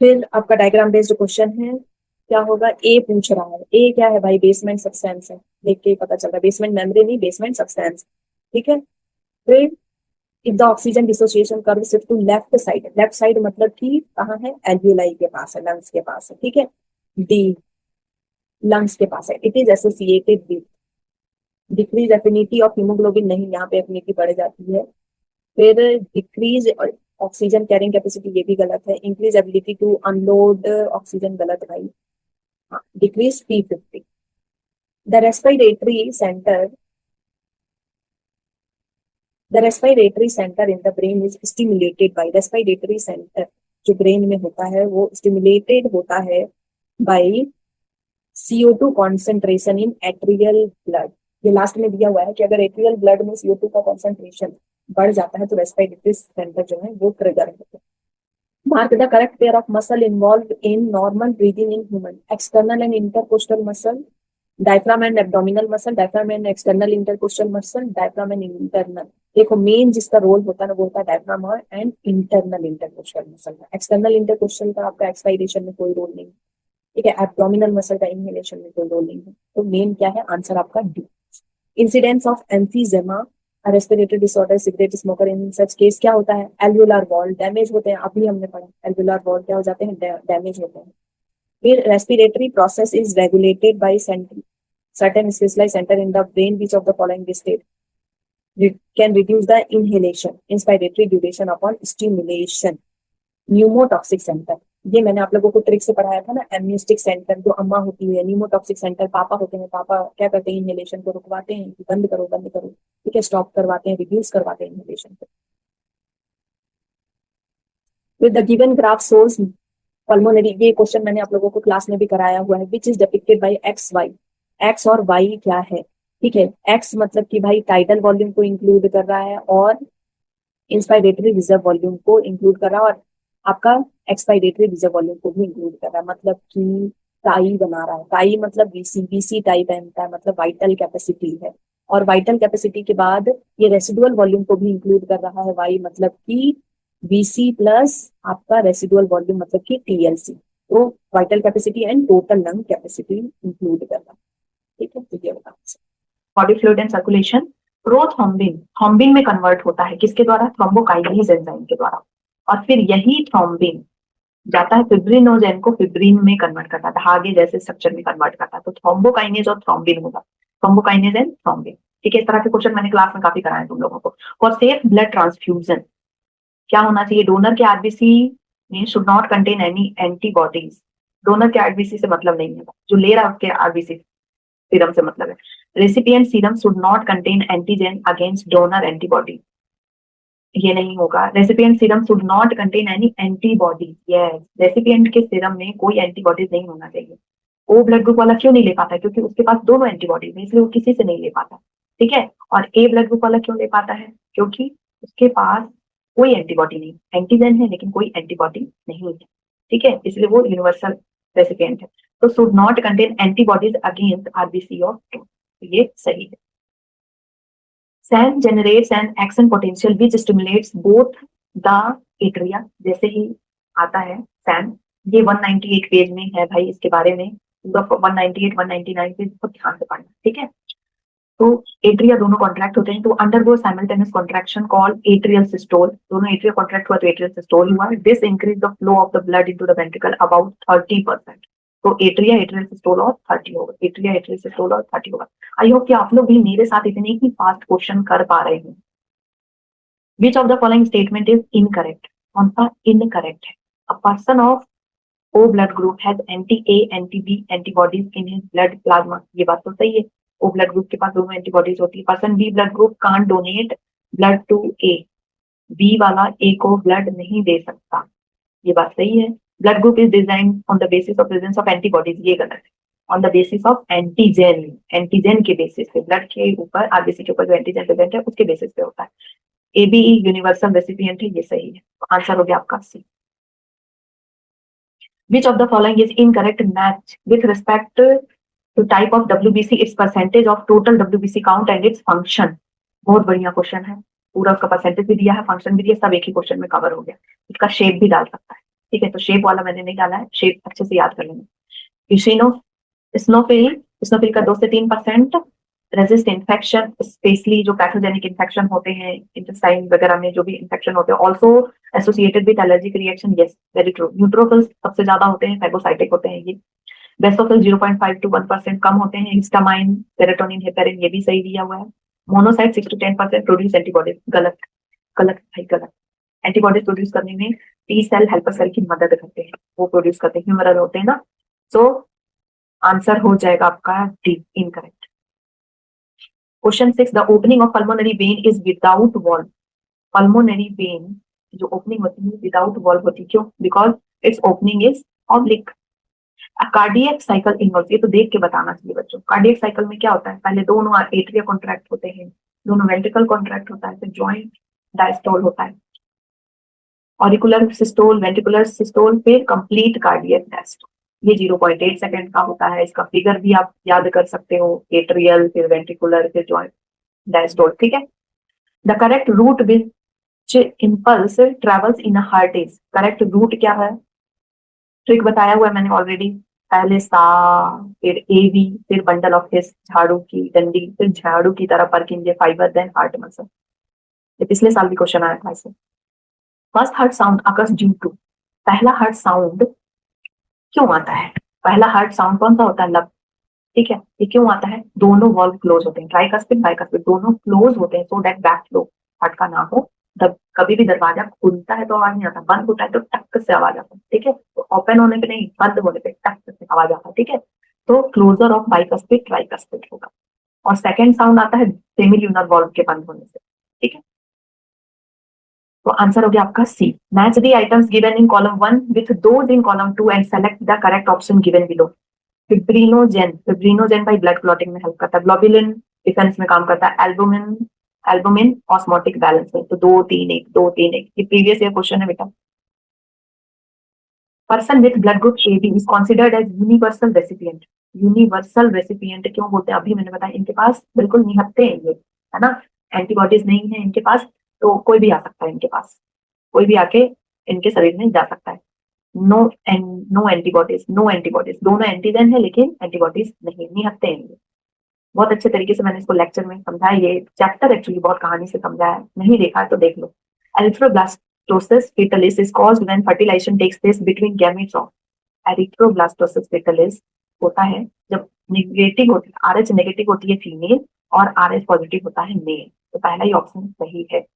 फिर आपका डायग्राम बेस्ड क्वेश्चन है, क्या होगा, ए पूछ रहा है, ए क्या है भाई, बेसमेंट सब्सटेंस है, देख के ही पता चल रहा है, बेसमेंट मेम्ब्रेन नहीं, बेसमेंट सब्सटेंस, ठीक है। फिर if the oxygen dissociation curve shift to left side मतलब कि कहाँ है, एल्वियोलाई के पास है, लंग्स के पास है, ठीक है। डी, लंग्स के पास है। It is associated with decrease affinity of haemoglobin, नहीं, यहाँ पे एफिनिटी बढ़ जाती है। फिर डिक्रीज ऑक्सीजन कैरिंग कैपेसिटी, ये भी गलत है। Increase ability to unload oxygen, गलत भाई, हाँ, decrease P50। The respiratory centre, the respiratory centre in the brain is stimulated by, respiratory centre जो ब्रेन में होता है वो स्टिमुलेटेड होता है by CO2 concentration in atrial blood, ये लास्ट में दिया हुआ है कि अगर एट्रियल ब्लड में CO2 का कॉन्सेंट्रेशन बढ़ जाता है तो रेस्पिरेटरी सेंटर जो है वो ट्रिगर होता है। Mark the correct pair of muscle involved in normal breathing in human. External and intercostal muscle, diaphragm and abdominal muscle, diaphragm and external intercostal muscle, diaphragm and internal. देखो main जिसका role होता है ना वो होता है डायफ्राम और and internal intercostal muscle का। एक्सटर्नल इंटरकोस्टल का आपका एक्सपायरेशन में कोई रोल नहीं, ठीक है। एब्डोमिनल मसल का इनहेलेशन में कोई रोल नहीं है। तो मेन क्या है आंसर आपका D. Incidence of emphysema respiratory disorder cigarette smoker in such case क्या होता है, एल्वुलर वॉल डैमेज होते हैं। अभी हमने पढ़ा एल्वुलर वॉल क्या हो जाते हैं, डैमेज होते हैं। फिर respiratory process is regulated by certain specialized center in the brain which of the following state can reduce the inhalation inspiratory duration upon stimulation. Pneumotaxic centre, ये मैंने आप लोगों को ट्रिक से पढ़ाया था ना। एम्निस्टिक सेंटर जो अम्मा होती है, न्यूमोटॉक्सिक सेंटर पापा होते हैं। पापा क्या करते हैं, इनहेलेशन को रुकवाते हैं कि बंद करो बंद करो, ठीक है, स्टॉप करवाते हैं, रिड्यूस करवाते हैं इनहेलेशन को। With the given graph shows pulmonary, ये क्वेश्चन मैंने आप लोगों को क्लास में भी कराया हुआ है। Which is depicted by X Y, X और वाई क्या है, ठीक है। एक्स मतलब कि भाई टाइडल वॉल्यूम को इंक्लूड कर रहा है और इंस्पायरेटरी रिजर्व वॉल्यूम को इंक्लूड कर रहा है और आपका एक्सपायरेटरी रिजर्व वॉल्यूम को भी इंक्लूड कर रहा है। मतलब कि टाई बना रहा है। टाई मतलब बीसी टाई बनता है, मतलब वाइटल कैपेसिटी है। और वाइटल कैपेसिटी के बाद ये रेसिडुअल वॉल्यूम को भी इंक्लूड कर रहा है वाई, मतलब कि बीसी प्लस आपका रेसिडुअल वॉल्यूम मतलब कि टीएलसी। तो vital capacity and total lung capacity include कर रहा है, ठीक है। तो ये होगा body fluid and circulation. Prothrombin thrombin में कन्वर्ट होता है किसके द्वारा, थ्रोम्बोकाइनेज एंजाइम के द्वारा। और फिर यही थ्रोम्बिन जाता है फिब्रिनोजेन को फिब्रिन में कन्वर्ट करता है, धागे जैसे स्ट्रक्चर में कन्वर्ट करता है। तो थ्रोम्बोकाइनेज और थ्रोम्बिन होगा, थ्रोम्बोकाइनेज एंड थ्रोम्बिन, ठीक है। इस तरह के क्वेश्चन मैंने क्लास में काफी कराए तुम लोगों को। फॉर सेफ ब्लड ट्रांसफ्यूजन क्या होना चाहिए, डोनर के आरबीसी में should not contain any antibodies. Donor के आरबीसी से मतलब नहीं है, जो ले रहा है उसके आरबीसी सीरम से मतलब है। Recipient serum should not contain antigen against donor antibody, ये नहीं होगा। Recipient serum should not contain any antibody, yes, recipient के सीरम में कोई एंटीबॉडीज नहीं होना चाहिए। ओ ब्लड ग्रुप वाला क्यों नहीं ले पाता, क्योंकि उसके पास दोनों एंटीबॉडीज है, इसलिए वो किसी से नहीं ले पाता, ठीक है। और ए ब्लड ग्रुप वाला क्यों ले पाता है, क्योंकि उसके पास कोई एंटीबॉडी नहीं, एंटीजन है लेकिन कोई एंटीबॉडी नहीं है, ठीक है, इसलिए वो यूनिवर्सल रेसिपिएंट है। तो should not contain antibodies against RBC of two, ये सही है। SAN generates an action potential which stimulates both the atria, जैसे ही आता है SAN, ये 198 पेज में है भाई, इसके बारे में पूरा 198 199 पेज बहुत ध्यान से पढ़ना, ठीक है। तो एट्रिया दोनों कॉन्ट्रैक्ट होते हैं, तो undergo simultaneous contraction called atrial systole. दोनों एट्रिया कॉन्ट्रैक्ट हुआ तो एट्रियल सिस्टोल हुआ। This increase the flow of the blood into the ventricle about 30%। तो एट्रिया एट्रियल सिस्टोल और 30 होगा, एट्रिया एट्रियल सिस्टोल और 30 होगा। आई होप कि आप लोग भी मेरे साथ इतने ही फास्ट क्वेश्चन कर पा रहे हैं। विच of the following statement is incorrect, कौन सा इनकरेक्ट है। A person of O blood group has anti-A, anti-B antibodies in his blood plasma, ये बात तो सही है। O blood group के पास दोनों एंटीबॉडीज होती है। Person B blood group can't donate blood to A, B वाला A को ब्लड नहीं दे सकता, ये बात सही है। Blood group is design on the basis of presence of antibodies, ये गलत है। On the basis of antigen, antigen के बेसिस पे, ब्लड के ऊपर आरबीसी के ऊपर जो एंटीजन प्रेजेंट है उसके बेसिस पे होता है। AB यूनिवर्सल रेसिपिएंट है, ये सही है। आंसर हो गया आपका सी। Which of the following is incorrect match with respect to type of WBC, its percentage of total WBC count and its function। बहुत बढ़िया क्वेश्चन है, पूरा उसका परसेंटेज भी दिया है, फंक्शन भी दिया, सब एक ही क्वेश्चन में कवर हो गया। इसका शेप भी डाल सकता है, ठीक है। तो शेप वाला मैंने नहीं डाला है, शेप अच्छे से याद कर लेंगे। स्नोफिल का 2 से 3%। रेजिस्ट इन्फेक्शन, स्पेशली जो पैथोजेनिक इन्फेक्शन होते हैं इंटेस्टाइन वगैरह में, जो भी इन्फेक्शन होते हैं। Also associated with allergic reaction, yes very true. Neutrophils सबसे ज्यादा होते हैं, फैगोसाइटिक होते हैं ये। बेसोफिल 0.5 to 1% कम होते हैं। हिस्टामाइन, सेरोटोनिन, हेपेरिन, ये भी सही दिया हुआ है। मोनोसाइट 6 to 10% प्रोड्यूस एंटीबॉडीज, गलत गलत भाई गलत। एंटीबॉडीज प्रोड्यूस करने में टी सेल हेल्पर सेल की मदद करते हैं, वो प्रोड्यूस करते हैं, ह्यूमरल होते हैं ना। सो आंसर हो जाएगा आपका D, incorrect. Question 6, the opening of pulmonary vein is without valve. Pulmonary vein जो ओपनिंग होती है विदाउट वॉल्व होती है, क्यों, because it's opening is oblique. Cardiac cycle involve, ये तो देख के बताना चाहिए बच्चों। कार्डियक साइकिल में क्या होता है, पहले दोनों एट्रिया कॉन्ट्रैक्ट होते हैं, दोनों वेंट्रिकल कॉन्ट्रैक्ट होता है, फिर जॉइंट डायस्टोल होता है, ऑरिकुलर सिस्टोल, वेंट्रिकुलर सिस्टोल, फिर कंप्लीट कार्डियक डायस्टोल। ये 0.8 सेकंड का होता है। इसका फिगर भी आप याद कर सकते हो, एट्रियल, फिर वेंट्रिकुलर, फिर जॉइंट डायस्टोल, ठीक है। The correct route which impulse travels in a heart is, correct route क्या है, ट्रिक बताया हुआ है मैंने ऑलरेडी। पहले सा, फिर ए बी, फिर बंडल ऑफ हिस, झाड़ू की डंडी, फिर झाड़ू की तरह Purkinje fibre, then heart muscle. ये पिछले साल भी क्वेश्चन आया था ऐसे। First heart sound occurs due to, पहला हार्ट साउंड क्यों आता है, पहला हार्ट साउंड कौन सा होता है, लब, ठीक है। ये क्यों आता है, दोनों वॉल्व क्लोज होते हैं, ट्राइकस्पिड बाइकस्पिड दोनों क्लोज होते हैं, so that back flow heart का ना हो। जब कभी भी दरवाजा खुलता है तो आवाज नहीं आता, बंद होता है तो टक से आवाज आता है, ठीक है। तो ओपन होने पे नहीं, बंद होने पे टक से आवाज आता है, ठीक है। तो क्लोजर ऑफ बाइकस्पिड ट्राइकस्पिड होगा। और सेकंड साउंड आता है सेमिल्यूनर वॉल्व के बंद होने से, ठीक है। तो आंसर हो गया आपका C. Match the items given in column 1 with those in column 2 and select the correct option given below. Fibrinogen भाई ब्लड क्लॉटिंग में हेल्प करता है, ग्लोबुलिन डिफेंस में काम करता है, एल्बुमिन एल्बुमिन ऑस्मोटिक बैलेंस में। तो 2-3-1 2-3-1, ये प्रीवियस ईयर क्वेश्चन है बेटा। Person with blood group AB is considered as universal recipient. Universal recipient क्यों बोलते हैं, अभी मैंने बताया, इनके पास बिल्कुल निहत्ते हैं ये, है ना, एंटीबॉडीज नहीं है इनके पास, तो कोई भी आ सकता है इनके पास, कोई भी आके इनके शरीर में जा सकता है। No and no antibodies, no antibodies, दोनों एंटीजन है लेकिन एंटीबॉडीज नहीं, निहत्ते हैं ये। बहुत अच्छे तरीके से मैंने इसको लेक्चर में समझाया, ये चैप्टर एक्चुअली बहुत कहानी से समझाया है, नहीं देखा है तो देख लो। Erythroblastosis fetalis is caused when fertilization takes place between gametes of, erythroblastosis fetalis होता है जब नेगेटिव होती है, RH नेगेटिव होती है फीमेल और RH पॉजिटिव होता है मेल। तो पहला ही ऑप्शन सही है।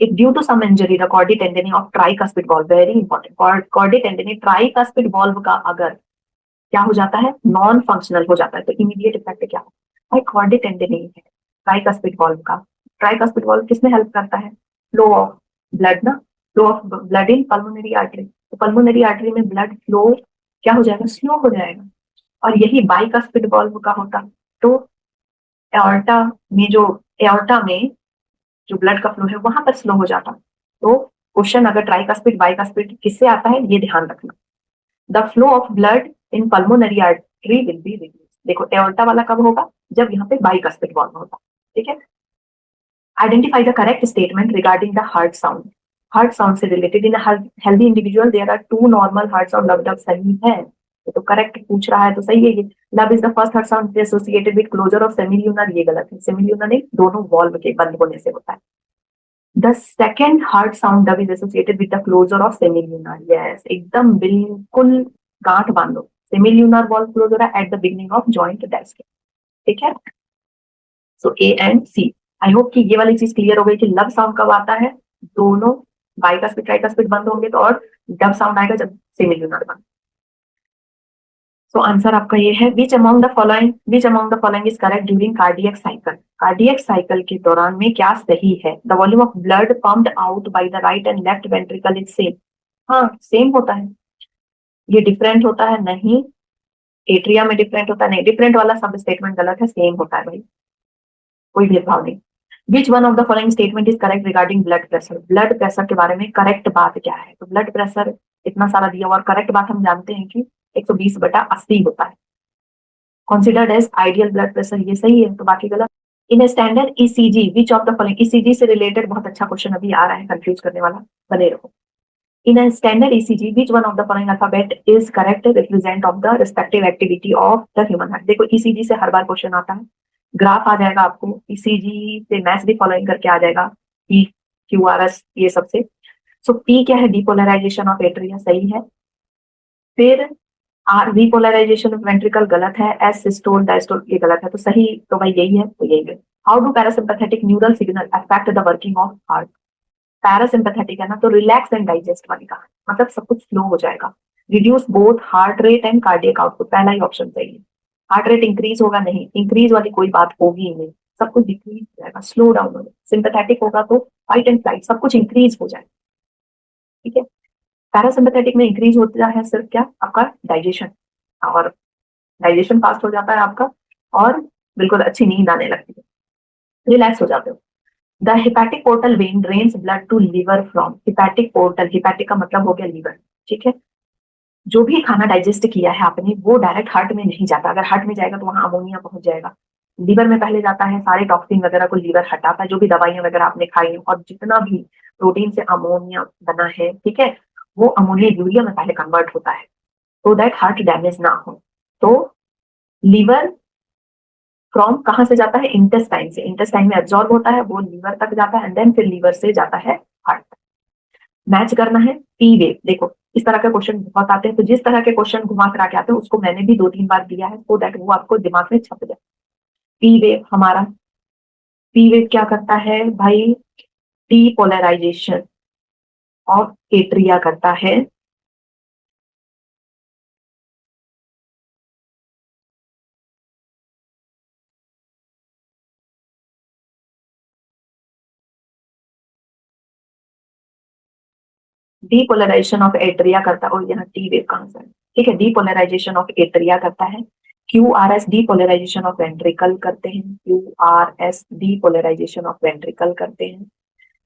If due to some injury the chordae tendineae of tricuspid valve, very important, chordae tendineae tricuspid valve का अगर क्या हो जाता है, नॉन फंक्शनल हो जाता है, तो इमीडिएट इफेक्ट क्या हो भाई, chordae tendineae है ट्राइकस्पिड वॉल्व का। ट्राइकस्पिड वॉल्व किसमें हेल्प करता है, फ्लो ऑफ ब्लड ना, flow of blood in pulmonary artery. तो पल्मोनरी आर्टरी में ब्लड फ्लो क्या हो जाएगा, स्लो हो जाएगा। और यही बाइकस्पिड वॉल्व का होता, तो एओर्टा में जो, एओर्टा में जो ब्लड का फ्लो है वहां पर स्लो हो जाता। तो क्वेश्चन अगर ट्राइकस्पिड बाइकस्पिड किससे आता है ये ध्यान रखना। The flow of blood in pulmonary artery will be reduce. देखो एओर्टा वाला कब होगा, जब यहाँ पे बाइकस्पिड वॉल्व होगा, ठीक है। Identify the correct statement regarding the heart sound. Heart sound से related, in healthy individual there are 2 normal heart sound, lub सही है, तो करेक्ट पूछ रहा है तो सही है ये। Lub is the first heart sound associated with closure of semilunar, ये गलत है, सेमिल्यूनर नहीं, दोनों वॉल्व के बंद होने से होता है। The second heart sound dub is associated with the closure of semilunar. Yes, एकदम बिल्कुल गांठ बांधो, semilunar valve close हो रहा है at the beginning of joint diastole, ठीक है। So A and C. I hope कि ये वाली चीज क्लियर हो गई कि लब साउंड कब आता है, दोनों बाइकस्पिड ट्राइकस्पिड बंद होंगे तो, और डब साउंड आएगा जब सेमिल्यूनर बंद। सो आंसर आपका ये है, which among the following is correct during cardiac cycle. Cardiac cycle के दौरान में क्या सही है, the volume of blood pumped out by the right and left ventricle is same. हाँ सेम होता है, ये डिफरेंट होता है नहीं, एट्रिया में डिफरेंट होता है नहीं, डिफरेंट वाला सब स्टेटमेंट गलत है, सेम होता है भाई, कोई भेदभाव नहीं। विच one of the following statement is correct regarding blood pressure, blood pressure के बारे में करेक्ट बात क्या है, तो ब्लड प्रेशर इतना सारा दिया हुआ, और करेक्ट बात हम जानते हैं कि 120/80 होता है, considered as ideal blood pressure, ये सही है, तो बाकी गलत। In standard ECG which of the following, ECG से रिलेटेड बहुत अच्छा क्वेश्चन अभी आ रहा है, कंफ्यूज करने वाला, बने रहो। इन a standard ECG, which one of the following alphabet is correct represent of the respective activity of the human heart। देखो ECG से हर बार क्वेश्चन आता है, ग्राफ आ जाएगा आपको, ECG से मैच दी फॉलोइंग करके आ जाएगा, P QRS ये सबसे। सो P क्या है, डिपोलराइजेशन ऑफ एट्रिया, सही है। फिर R रिपोलराइजेशन ऑफ वेंट्रिकल गलत है, S सिस्टोल डायस्टोल ये गलत है, तो सही तो भाई यही है, तो यही है। How do parasympathetic neural signal affect the working of heart, parasympathetic है ना, तो रिलैक्स एंड डाइजेस्ट वाली कहा, मतलब सब कुछ स्लो हो जाएगा। Reduce both heart rate and cardiac output, पहला ही ऑप्शन सही है। हार्ट रेट इंक्रीज होगा नहीं, इंक्रीज वाली कोई बात होगी ही नहीं, सब कुछ डिक्रीज हो जाएगा, स्लो डाउन हो जाएगा। सिंपैथेटिक होगा तो फाइट एंड फ्लाइट, सब कुछ इंक्रीज हो जाएगा, ठीक है। पैरासिम्पथेटिक में इंक्रीज होता है सिर्फ क्या, आपका डाइजेशन, और डाइजेशन फास्ट हो जाता है आपका, और बिल्कुल अच्छी नींद आने लगती है, रिलैक्स हो जाते हो। The hepatic portal vein drains blood to liver from, hepatic portal, hepatic का मतलब हो गया लीवर, ठीक है। जो भी खाना डाइजेस्ट किया है आपने वो डायरेक्ट हार्ट में नहीं जाता, अगर हार्ट में जाएगा तो वहां अमोनिया पहुंच जाएगा, लीवर में पहले जाता है, सारे टॉक्सिन वगैरह को लीवर हटाता है, जो भी दवाइयां वगैरह आपने खाई हैं, और जितना भी प्रोटीन से अमोनिया बना है, ठीक है, वो अमोनिया यूरिया में पहले कन्वर्ट होता है, तो दैट हार्ट डैमेज ना हो। तो लीवर फ्रॉम कहाँ से जाता है, इंटेस्टाइन से, इंटेस्टाइन में एब्जॉर्ब होता है, वो लीवर तक जाता है, एंड देन फिर लीवर से जाता है हार्ट तक। मैच करना है पी वेव, देखो इस तरह के क्वेश्चन बहुत आते हैं, तो जिस तरह के क्वेश्चन घुमा कर आके आते हैं उसको मैंने भी 2-3 बार दिया है, सो दैट वो आपको दिमाग में छप जाए। पी वेव हमारा, पी वेव क्या करता है भाई, डीपोलराइजेशन ऑफ एट्रिया करता है, डीपोलराइजेशन ऑफ एट्रिया करता है, और यहाँ टी वेव का आंसर, ठीक है, डीपोलराइजेशन ऑफ एट्रिया करता है। Q R S depolarization of ventricle करते हैं, Q R S depolarization of ventricle करते हैं,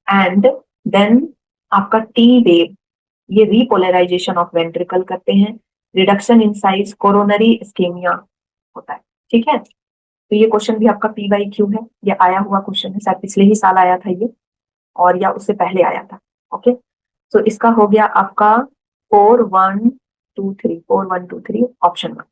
एंड देन आपका टी वेव ये रीपोलराइजेशन ऑफ वेंट्रिकल करते हैं, reduction in size coronary ischaemia होता है, ठीक है। तो ये क्वेश्चन भी आपका पी वाई क्यू है, ये आया हुआ क्वेश्चन है, शायद पिछले ही साल आया था ये, और या उससे पहले आया था, ओके। तो इसका हो गया आपका 4-1-2-3 option 1।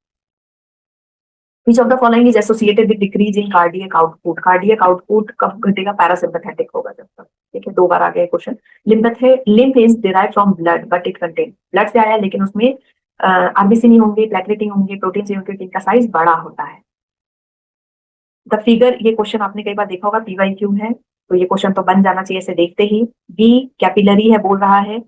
Which of the following is associated with decrease in cardiac output? Cardiac output कब घटेगा, पैरासिम्पथेटिक होगा जब तक, ठीक है, 2 बार आ गया क्वेश्चन। लिम्फ है, lymph is derive from blood but it contain, blood से आया लेकिन उसमें आरबीसी नहीं होंगे, प्लेटलेट नहीं होंगे, प्रोटीन से होंगे, इनका साइज बड़ा होता है। द फिगर, ये क्वेश्चन आपने कई बार देखा होगा, पीवाई क्यू है, तो ये क्वेश्चन तो बन जाना चाहिए इसे देखते ही। बी कैपिलरी है बोल रहा है,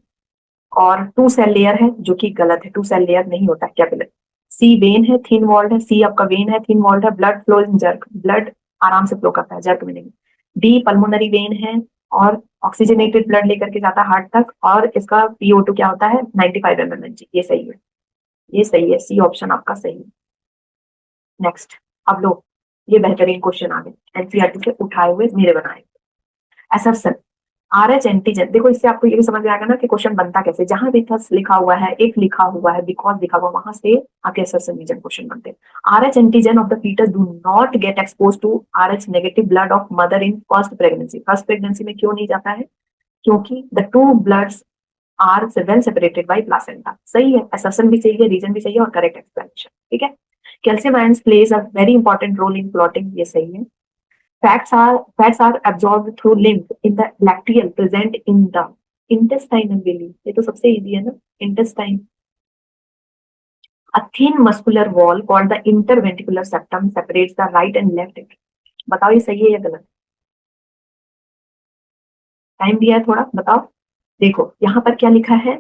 और 2 सेल लेयर है, जो कि गलत है, 2 सेल लेयर नहीं होता कैपिलरी। सी वेन है, थिन वॉल्ड है, सी आपका वेन है, थिन वॉल्ड है, blood flow in jerk, blood आराम से फ्लो करता है, जर्क में नहीं। डी पल्मोनरी वेन है, और ऑक्सीजनेटेड ब्लड लेकर के जाता है हार्ट तक, और इसका PO2 क्या होता है 95 mmHg, ये सही है, ये सही है, सी ऑप्शन आपका सही है। नेक्स्ट, अब लो, ये बेहतरीन क्वेश्चन आ गए एनसीईआरटी से उठाए हुए मेरे बनाए। असर्शन, RH एंटीजन, देखो इससे आपको ये भी समझ में आएगा ना कि क्वेश्चन बनता कैसे, जहां भी थस लिखा हुआ है, इफ लिखा हुआ है, बिकॉज लिखा हुआ, वहां से आपके असर्शन रीजन क्वेश्चन बनते हैं। RH antigen of the foetus do not get expose to RH negative blood of mother in first pregnancy, first pregnancy में क्यों नहीं जाता है, क्योंकि the 2 bloods are well separated by placenta, सही है, असर्शन भी सही है, रीजन भी सही है, और करेक्ट एक्सप्लेनेशन, ठीक है। Calcium ions plays a very important role in clotting, ये सही है। Fats are absorbed through lymph in the lacteal present in the intestine and belly, ये तो सबसे इजी है ना, intestine। A thin muscular wall called the interventricular septum separates the right and left atrium, बताओ ये सही है या गलत, टाइम दिया है थोड़ा, बताओ। देखो यहाँ पर क्या लिखा है,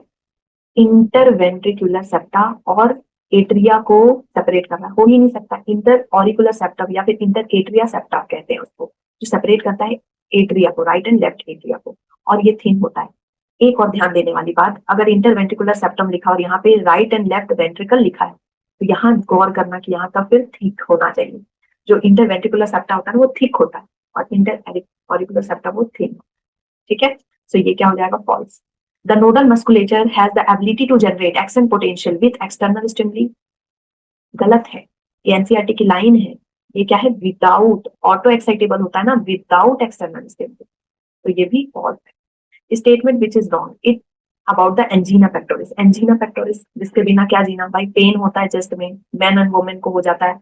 इंटरवेंट्रिकुलर सेप्टा और एट्रिया को सेपरेट करना, हो ही नहीं सकता, इंटर ऑरिकुलर सेप्टम या फिर इंटर एट्रिया सेप्टा कहते हैं उसको, जो सेपरेट करता है एट्रिया को, राइट एंड लेफ्ट एट्रिया को, और ये थिन होता है। एक और ध्यान देने वाली बात, अगर इंटरवेंट्रिकुलर सेप्टम लिखा और यहाँ पे राइट एंड लेफ्ट वेंट्रिकल लिखा है, तो यहाँ गौर करना कि यहाँ का फिर थिक होना चाहिए, जो इंटरवेंट्रिकुलर सेप्टा होता है वो थिक होता है, और इंटर ऑरिकुलर सेप्टा वो थिन, ठीक है। सो ये क्या हो जाएगा, false. The nodal musculature has the ability to generate action potential with external stimuli, गलत है, ये एनसीईआरटी की लाइन है, ये क्या है, विदाउट, ऑटो एक्साइटेबल होता है ना, विदाउट एक्सटर्नल स्टिमुली, तो ये भी फॉल्स है। Statement which is wrong, it about the angina pectoris, angina pectoris जिसके बिना क्या जीना भाई, पेन होता है चेस्ट में, मैन एंड वुमेन को हो जाता है।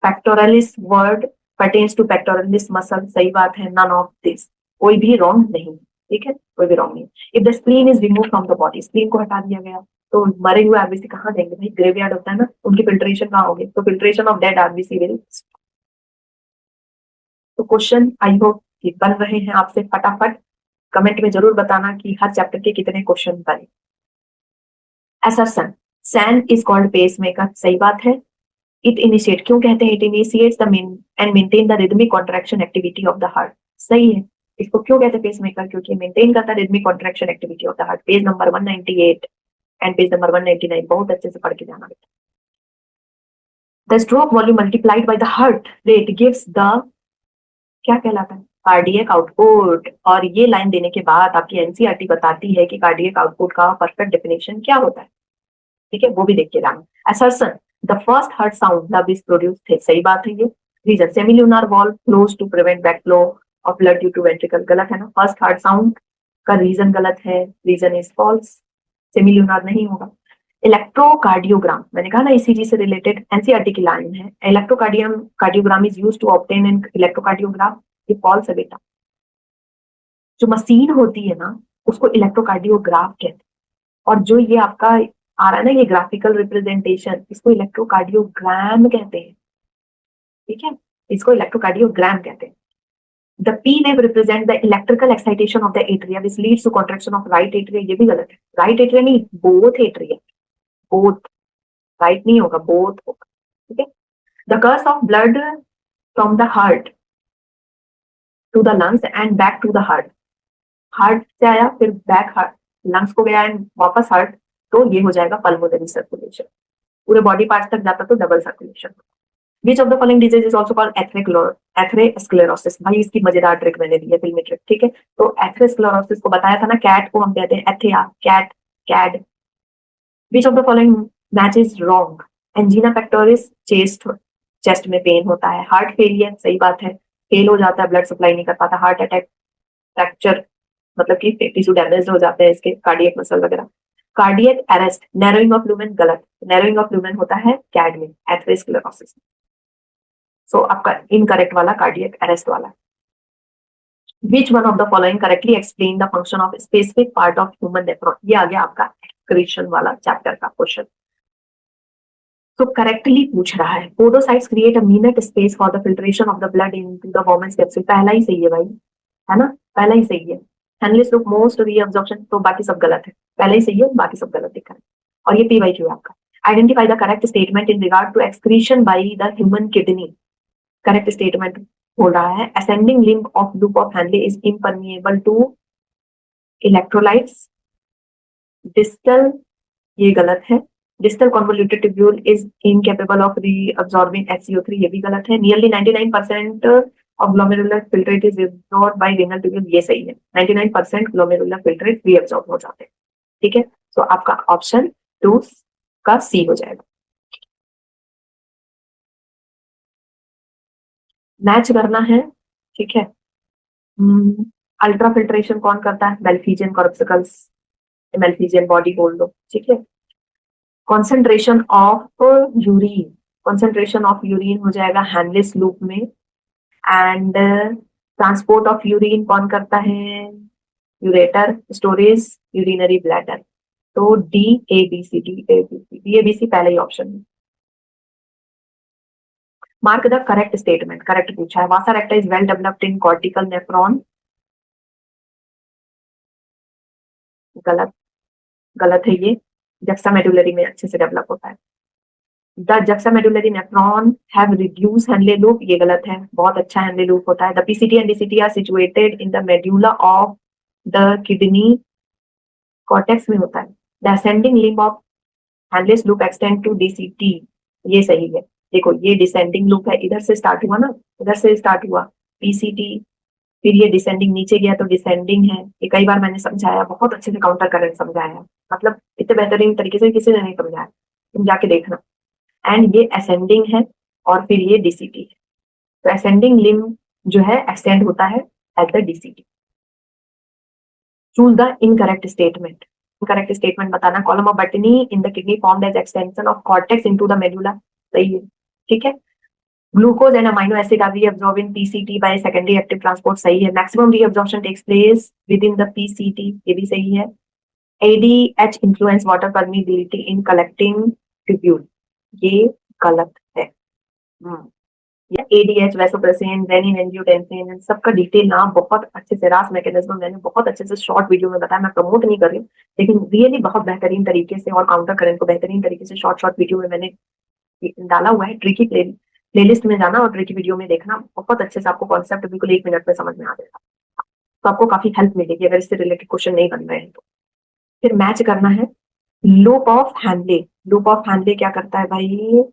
Pectoralis word pertains to pectoralis muscle, सही बात है, नन ऑफ दिस, कोई भी रॉन्ग नहीं, ठीक है, कोई भी रॉन्ग नहीं। If the spleen is remove from the body, spleen को हटा दिया गया तो मरे हुए आरबीसी कहाँ जाएंगे भाई, ग्रेवयार्ड होता है ना, उनकी फिल्ट्रेशन कहाँ होगी, तो filtration of dead RBC will. तो क्वेश्चन आई होप कि बन रहे हैं आपसे, फटाफट कमेंट में जरूर बताना कि हर चैप्टर के कितने क्वेश्चन बने। Assertion, SAN is called pacemaker, सही बात है। इट इनिशिएट, क्यों कहते हैं it initiates the and maintain the rhythmic contraction activity of the heart, सही है। इसको क्यों कहते हैं पेस मेकर, क्योंकि मेंटेन करता है rhythmic contraction activity of the heart, page number 198। And page number 199 बहुत अच्छे से पढ़ के जाना बेटा। The stroke volume multiplied by the heart rate gives the क्या कहलाता है कार्डियक आउटपुट। और ये लाइन देने के बाद आपकी एनसीईआरटी बताती है कि कार्डियक आउटपुट का परफेक्ट डेफिनेशन क्या होता है, ठीक है, वो भी देख के जाना। Assertion the first heart sound lub is produced है, सही बात है ये। Reason semilunar valve close to prevent backflow of blood due to ventricle, गलत है ना। फर्स्ट हार्ट साउंड का रीजन गलत है, रीजन इज फॉल्स, सेमिल्यूनर नहीं होगा। इलेक्ट्रोकार्डियोग्राम मैंने कहा ना ईसीजी से रिलेटेड एनसीईआरटी की लाइन है। Cardiogram is used to obtain an electrocardiograph, ये फॉल्स है बेटा। जो मशीन होती है ना उसको इलेक्ट्रोकार्डियोग्राफ कहते हैं, और जो ये आपका आ रहा है ना ये ग्राफिकल रिप्रेजेंटेशन, इसको इलेक्ट्रोकार्डियोग्राम कहते हैं, ठीक है, इसको इलेक्ट्रोकार्डियोग्राम कहते हैं। The P wave represent the electrical excitation of the atria which leads to contraction of right atria, ये भी गलत है। right atria नहीं, both atria, both, right नहीं होगा, both होगा, ठीक है। the course of blood from the heart to the lungs and back to the heart, heart से आया फिर बैक हार्ट लंग्स को गया एंड वापस हार्ट, तो ये हो जाएगा पल्मोनरी सर्कुलेशन। पूरे बॉडी पार्ट तक जाता तो double circulation. Which of the following disease is also called atherosclerosis? भाई इसकी मजेदार ट्रिक मैंने दी है, फिल्मी ट्रिक, ठीक है। तो एथेरोस्क्लेरोसिस को बताया था ना, कैट को हम कहते हैं एथिया, कैट, CAD. Which of the following match is wrong? Angina pectoris chest में पेन होता है। हार्ट फेलियर सही बात है, फेल हो जाता है, ब्लड सप्लाई नहीं कर पाता। हार्ट अटैक, फ्रैक्चर मतलब कि टिश्यू डैमेज हो जाते हैं इसके, कार्डियक मसल वगैरह। Cardiac arrest, narrowing of lumen, गलत, नैरोइंग ऑफ लुमेन होता है कैड में, एथेरोस्क्लेरोसिस। सो आपका इनकरेक्ट वाला कार्डियक अरेस्ट वाला। Which one of the following correctly explain the function of specific part of human nephron? ये आ गया आपका excretion वाला चैप्टर का क्वेश्चन। तो करेक्टली पूछ रहा है, podocytes create a minute space for the filtration of the blood into the women's capsule, पहला ही सही है भाई, है ना, पहला ही सही है। हैंडलेस लुक मोस्ट रीअब्जॉर्प्शन, तो बाकी सब गलत है, पहला ही सही है, बाकी सब गलत दिखा है। और ये PYQ है आपका। Identify the correct statement in regard to excretion by the human kidney. Correct statement बोल रहा है ascending limb of loop of Henle is impermeable to electrolytes. Distal, ये गलत है। Distal convoluted tubule is incapable of reabsorbing HCO3, ये भी गलत है। Nearly 99% of glomerular filtrate is absorbed by renal tubule, ये सही है। 99% ग्लोमेरुलर फिल्ट्रेट रीअब्सॉर्ब हो जाते हैं, ठीक है। तो आपका ऑप्शन 2 का C हो जाएगा। मैच करना है, ठीक है। अल्ट्रा फिल्ट्रेशन कौन करता है? मेल्फिजियन कॉर्पसिकल्स, मेल्फिजियन बॉडी बोल दो, ठीक है। Concentration of urine, concentration of urine हो जाएगा हैंडलेस लूप में। एंड ट्रांसपोर्ट ऑफ यूरिन कौन करता है? Ureter, storage, urinary bladder. तो DABC, DABC पहले ही ऑप्शन है। Mark the correct statement, correct पूछा है। Vasa recta is well developed in cortical nephron, गलत, गलत है ये। जक्सामेडुलरी में अच्छे से डेवलप होता है। The juxtamedullary nephron have reduce Henle loop, ये गलत है, बहुत अच्छा हैंडले लूप होता है। The PCT and DCT are situated in the medulla of the kidney, cortex में होता है। The ascending limb of Henle's loop extend to DCT, ये सही है। देखो ये डिसेंडिंग लूप है, इधर से स्टार्ट हुआ ना, इधर से स्टार्ट हुआ PCT, फिर ये डिसेंडिंग नीचे गया तो डिसेंडिंग है। ये कई बार मैंने समझाया, बहुत अच्छे से काउंटर करंट समझाया, मतलब इतने बेहतरीन तरीके से किसी ने नहीं समझाया, तुम जाके देखना। एंड ये असेंडिंग है और फिर ये DCT है। तो असेंडिंग लिम्ब जो है एक्सटेंड होता है at the DCT। Choose the incorrect statement, incorrect statement बताना। Column of Bertini in the kidney formed as extension of cortex into the medulla, सही है, ठीक है। Glucose and amino acid are reabsorb in PCT by secondary active transport, सही है। Maximum reabsorption takes place within the द PCT, ये भी सही है। ADH influence water permeability in collecting tubule, ये गलत है। ये ADH, वैसोप्रेसिन, रेनिन, एंजियोटेंसिन, सबका डिटेल ना बहुत अच्छे से, रास मैकेनिज्म मैंने बहुत अच्छे से शॉर्ट वीडियो में बताया, मैं प्रमोट नहीं कर रही हूँ, लेकिन रियली बहुत बेहतरीन तरीके से और काउंटर करंट को बेहतरीन तरीके से शॉर्ट वीडियो में मैंने डाला हुआ है। ट्रिकी प्लेलिस्ट में जाना और ट्रिकी वीडियो में देखना, बहुत अच्छे से आपको कॉन्सेप्ट बिल्कुल 1 मिनट में समझ में आ जाएगा, तो आपको काफी हेल्प मिलेगी अगर इससे रिलेटेड क्वेश्चन नहीं बन रहे हैं तो। फिर मैच करना है, loop of handle, loop of handle क्या करता है भाई,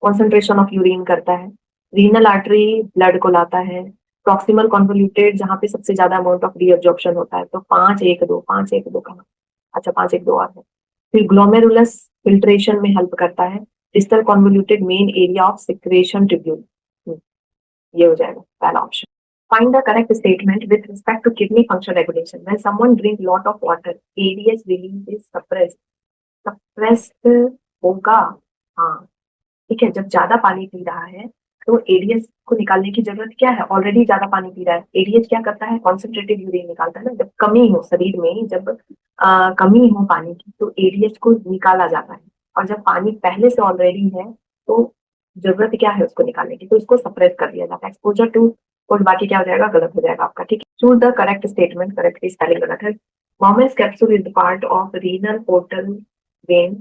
कॉन्सेंट्रेशन ऑफ यूरिन करता है। रीनल आर्टरी ब्लड को लाता है। प्रॉक्सिमल कॉन्वोल्यूटेड जहाँ पे सबसे ज्यादा अमाउंट ऑफ रीअब्जॉर्प्शन होता है, तो 5-1-2, 5-1-2 कहाँ, अच्छा 5-1-2 और है। फिर ग्लोमेरुलस फिल्ट्रेशन में हेल्प करता है। Distal convoluted main area of secretion tubule, ये हो जाएगा पहला option. Find the correct statement with respect to kidney function regulation. When someone drink lot of water, ADH release is suppressed. Suppressed होगा, हाँ ठीक है। जब ज्यादा पानी पी रहा है तो एडीएच को निकालने की जरूरत क्या है, ऑलरेडी ज्यादा पानी पी रहा है। एडीएच क्या करता है, कॉन्सेंट्रेटेड यूरिन निकालता है ना। जब कमी हो शरीर में, जब कमी हो पानी की, तो एडीएच को निकाला जाता है। और जब पानी पहले से ऑलरेडी है तो जरूरत क्या है उसको निकालने की, तो इसको सप्रेस कर दिया जाता है। एक्सपोजर टू, और बाकी क्या हो जाएगा, गलत हो जाएगा आपका, ठीक है। Choose the correct statement, correct spelling गलत है। Bowman's capsule is the part of renal portal vein,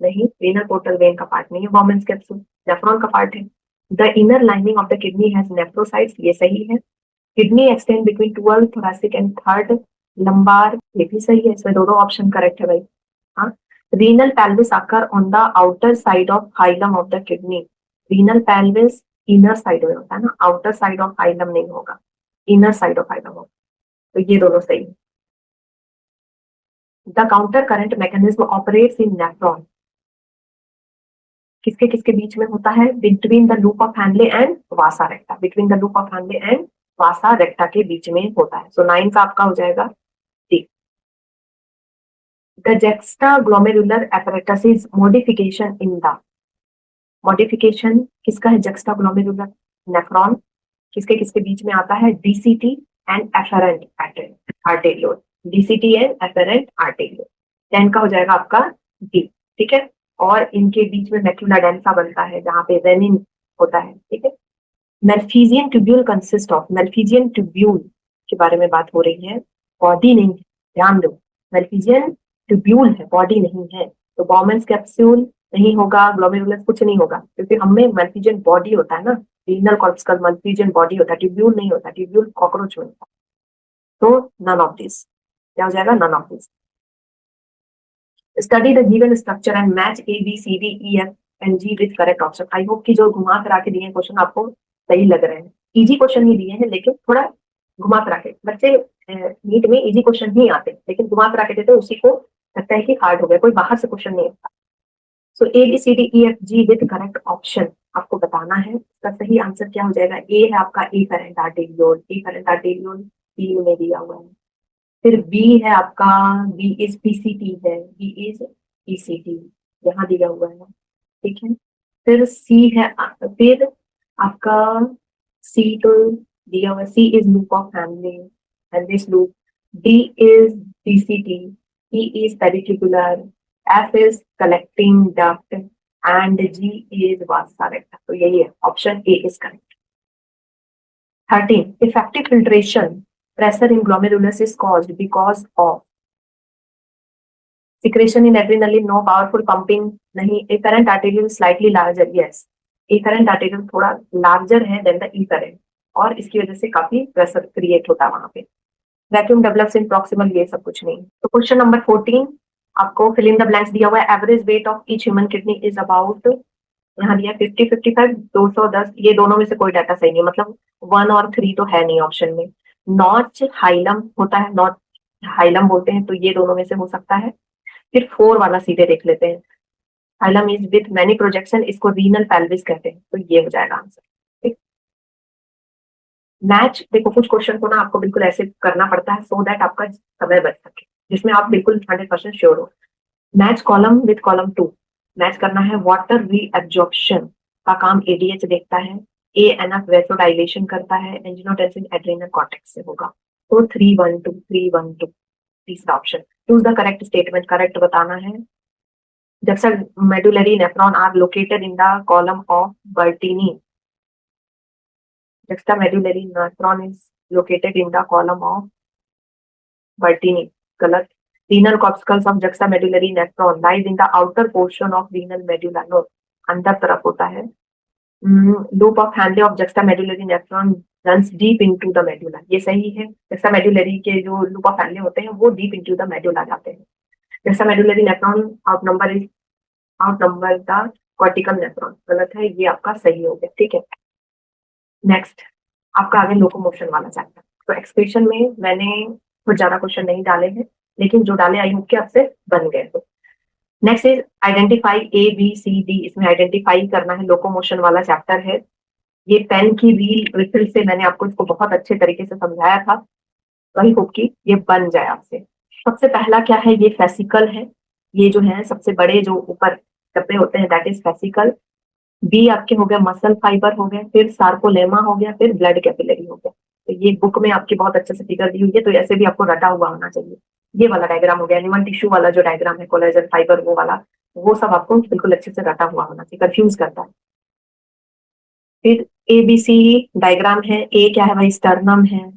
नहीं, renal portal vein का पार्ट नहीं है Bowman's capsule, नेफ्रॉन का पार्ट है। The inner lining of the kidney has nephrocytes, ये सही है। Kidney extend between 12 thoracic and 3rd lumbar, ये भी सही है। इसमें दो ऑप्शन करेक्ट है भाई, हाँ। Renal pelvis occur on the outer side of hilum of the kidney. Renal pelvis inner side में होता है ना, outer side of hilum नहीं होगा, inner side of hilum होगा, तो ये दोनों सही है। The counter current mechanism operates in nephron, किसके किसके बीच में होता है, between the loop of Henle and Vasa रेक्टा, between the loop of Henle and वासा रेक्टा के बीच में होता है। सो 9 का आपका हो जाएगा D. The juxtaglomerular apparatus is modification in the, modification किसका है, juxtaglomerular नेफ्रॉन, किसके किसके बीच में आता है, DCT and efferent arteriole, DCT and efferent arteriole. 10 का हो जाएगा आपका डी, ठीक है। और इनके बीच में मैक्यूला डेंसा बनता है जहां पे रेनिन होता है, ठीक है। मेल्फिजियन ट्यूब्यूल कंसिस्ट ऑफ, मेल्फिजियन ट्यूब्यूल के बारे में बात हो रही है, बॉडी नहीं है, ध्यान दो, मेल्फिजियन ट्यूब्यूल है, बॉडी नहीं है। तो बॉमन्स कैप्सूल नहीं होगा, ग्लोमेरुलस कुछ नहीं होगा, क्योंकि हमें मेल्फिजियन बॉडी होता है ना, रीनल कॉर्पस्कल मेल्फिजियन बॉडी होता है, ट्यूब्यूल नहीं होता, ट्यूब्यूल कॉकरोच में होता है। तो नन ऑफ दिस, क्या हो जाएगा, none of this. Study the given structure and match A B C D E F and G with correct option. I hope कि जो घुमा फिरा के दिए क्वेश्चन आपको सही लग रहे हैं। इजी क्वेश्चन ही दिए हैं, लेकिन थोड़ा घुमा फिरा के, बच्चे नीट में इजी क्वेश्चन ही आते, लेकिन घुमा फिरा के देते, उसी को लगता है कि हार्ड हो गया, कोई बाहर से क्वेश्चन नहीं आता। So A B C D E F G with correct option आपको बताना है। इसका सही आंसर क्या हो जाएगा, ए है आपका afferent arteriole, afferent arteriole B में दिया हुआ है। फिर बी है आपका, बी इज पीसीटी है, बी इज पीसीटी यहाँ दिया हुआ है, ठीक है। फिर सी है, फिर आपका सी तो दिया हुआ है, C is loop of Henle and this loop, D is PCT, E is peritubular, F is collecting duct and G is vasa recta. तो यही है, option A is correct. 13 effective filtration pressure in glomerulus is caused because of secretion in adrenaline, no powerful pumping, नहीं, efferent arteriole slightly larger, yes, efferent arteriole थोड़ा larger है than the efferent, और इसकी वजह से काफी प्रेशर क्रिएट होता है वहां पे। वैक्यूम डेवलप्स इन प्रॉक्सिमल, ये सब कुछ नहीं। तो क्वेश्चन नंबर 14 आपको फिल इन द ब्लैंक्स दिया हुआ है। Average weight of each human kidney is about, यहाँ दिया 50, 55, 210, ये दोनों में से कोई डाटा सही नहीं, मतलब 1 और 3 तो है नहीं ऑप्शन में। नॉच हाइलम होता है, नॉच हाइलम बोलते हैं, तो ये दोनों में से हो सकता है। फिर 4 वाला सीधे देख लेते हैं, hilum is with many projection, इसको रीनल पेल्विस कहते हैं, तो ये हो जाएगा आंसर, ठीक। मैच, देखो कुछ क्वेश्चन को ना आपको बिल्कुल ऐसे करना पड़ता है सो दैट आपका समय बच सके, जिसमें आप बिल्कुल 100% श्योर हो। Match column with column 2, match करना है वाटर रीअब्जॉर्प्शन का काम एडीएच देखता है, एएनएफ वेसोडाइलेशन करता है, एंजियोटेंसिन एड्रेनल कॉर्टेक्स से होगा। तो 312, 312 तीसरा option. Choose the correct statement, correct बताना है। juxtamedullary nephron are located in the column of Bertini. Juxtamedullary nephron is located in the column of Bertini, गलत। renal corpuscles of juxtamedullary nephron lies in the outer portion of renal medulla, no, अंदर तरफ होता है। Loop of handle of juxtamedullary nephron runs deep into the medulla, ये सही है। juxtamedullary के जो लूप ऑफ हैंडले होते हैं वो deep into the medulla जाते हैं। जैसा medullary nephron आउटनंबर the cortical nephron, गलत है, ये आपका सही हो गया। ठीक है, नेक्स्ट आपका आगे लोकोमोशन वाला चैप्टर। तो एक्सप्रेशन में मैंने कुछ ज्यादा क्वेश्चन नहीं डाले हैं, लेकिन जो डाले आई होप के आपसे बन गए। तो नेक्स्ट इज आइडेंटिफाई ABCD, इसमें आइडेंटिफाई करना है, लोकोमोशन वाला चैप्टर है। ये पेन की व्हील रिफिल से मैंने आपको इसको बहुत अच्छे तरीके से समझाया था, वही होप कि ये बन जाए आपसे। सबसे पहला क्या है, ये फेसिकल है, ये जो है सबसे बड़े जो ऊपर डब्बे होते हैं दैट इज फेसिकल। बी आपके हो गया मसल फाइबर हो गया, फिर सार्कोलेमा हो गया, फिर ब्लड कैपिलरी हो गया। तो ये बुक में आपकी बहुत अच्छे से फिगर दी हुई है, तो ऐसे भी आपको रटा हुआ होना चाहिए। ये वाला डायग्राम हो गया, एनिमल टिश्यू वाला जो डायग्राम है, कोलेजन फाइबर वो वाला, वो सब आपको बिल्कुल अच्छे से रटा हुआ होना चाहिए, कंफ्यूज करता है। फिर ABC डायग्राम है, ए क्या है भाई, स्टर्नम है,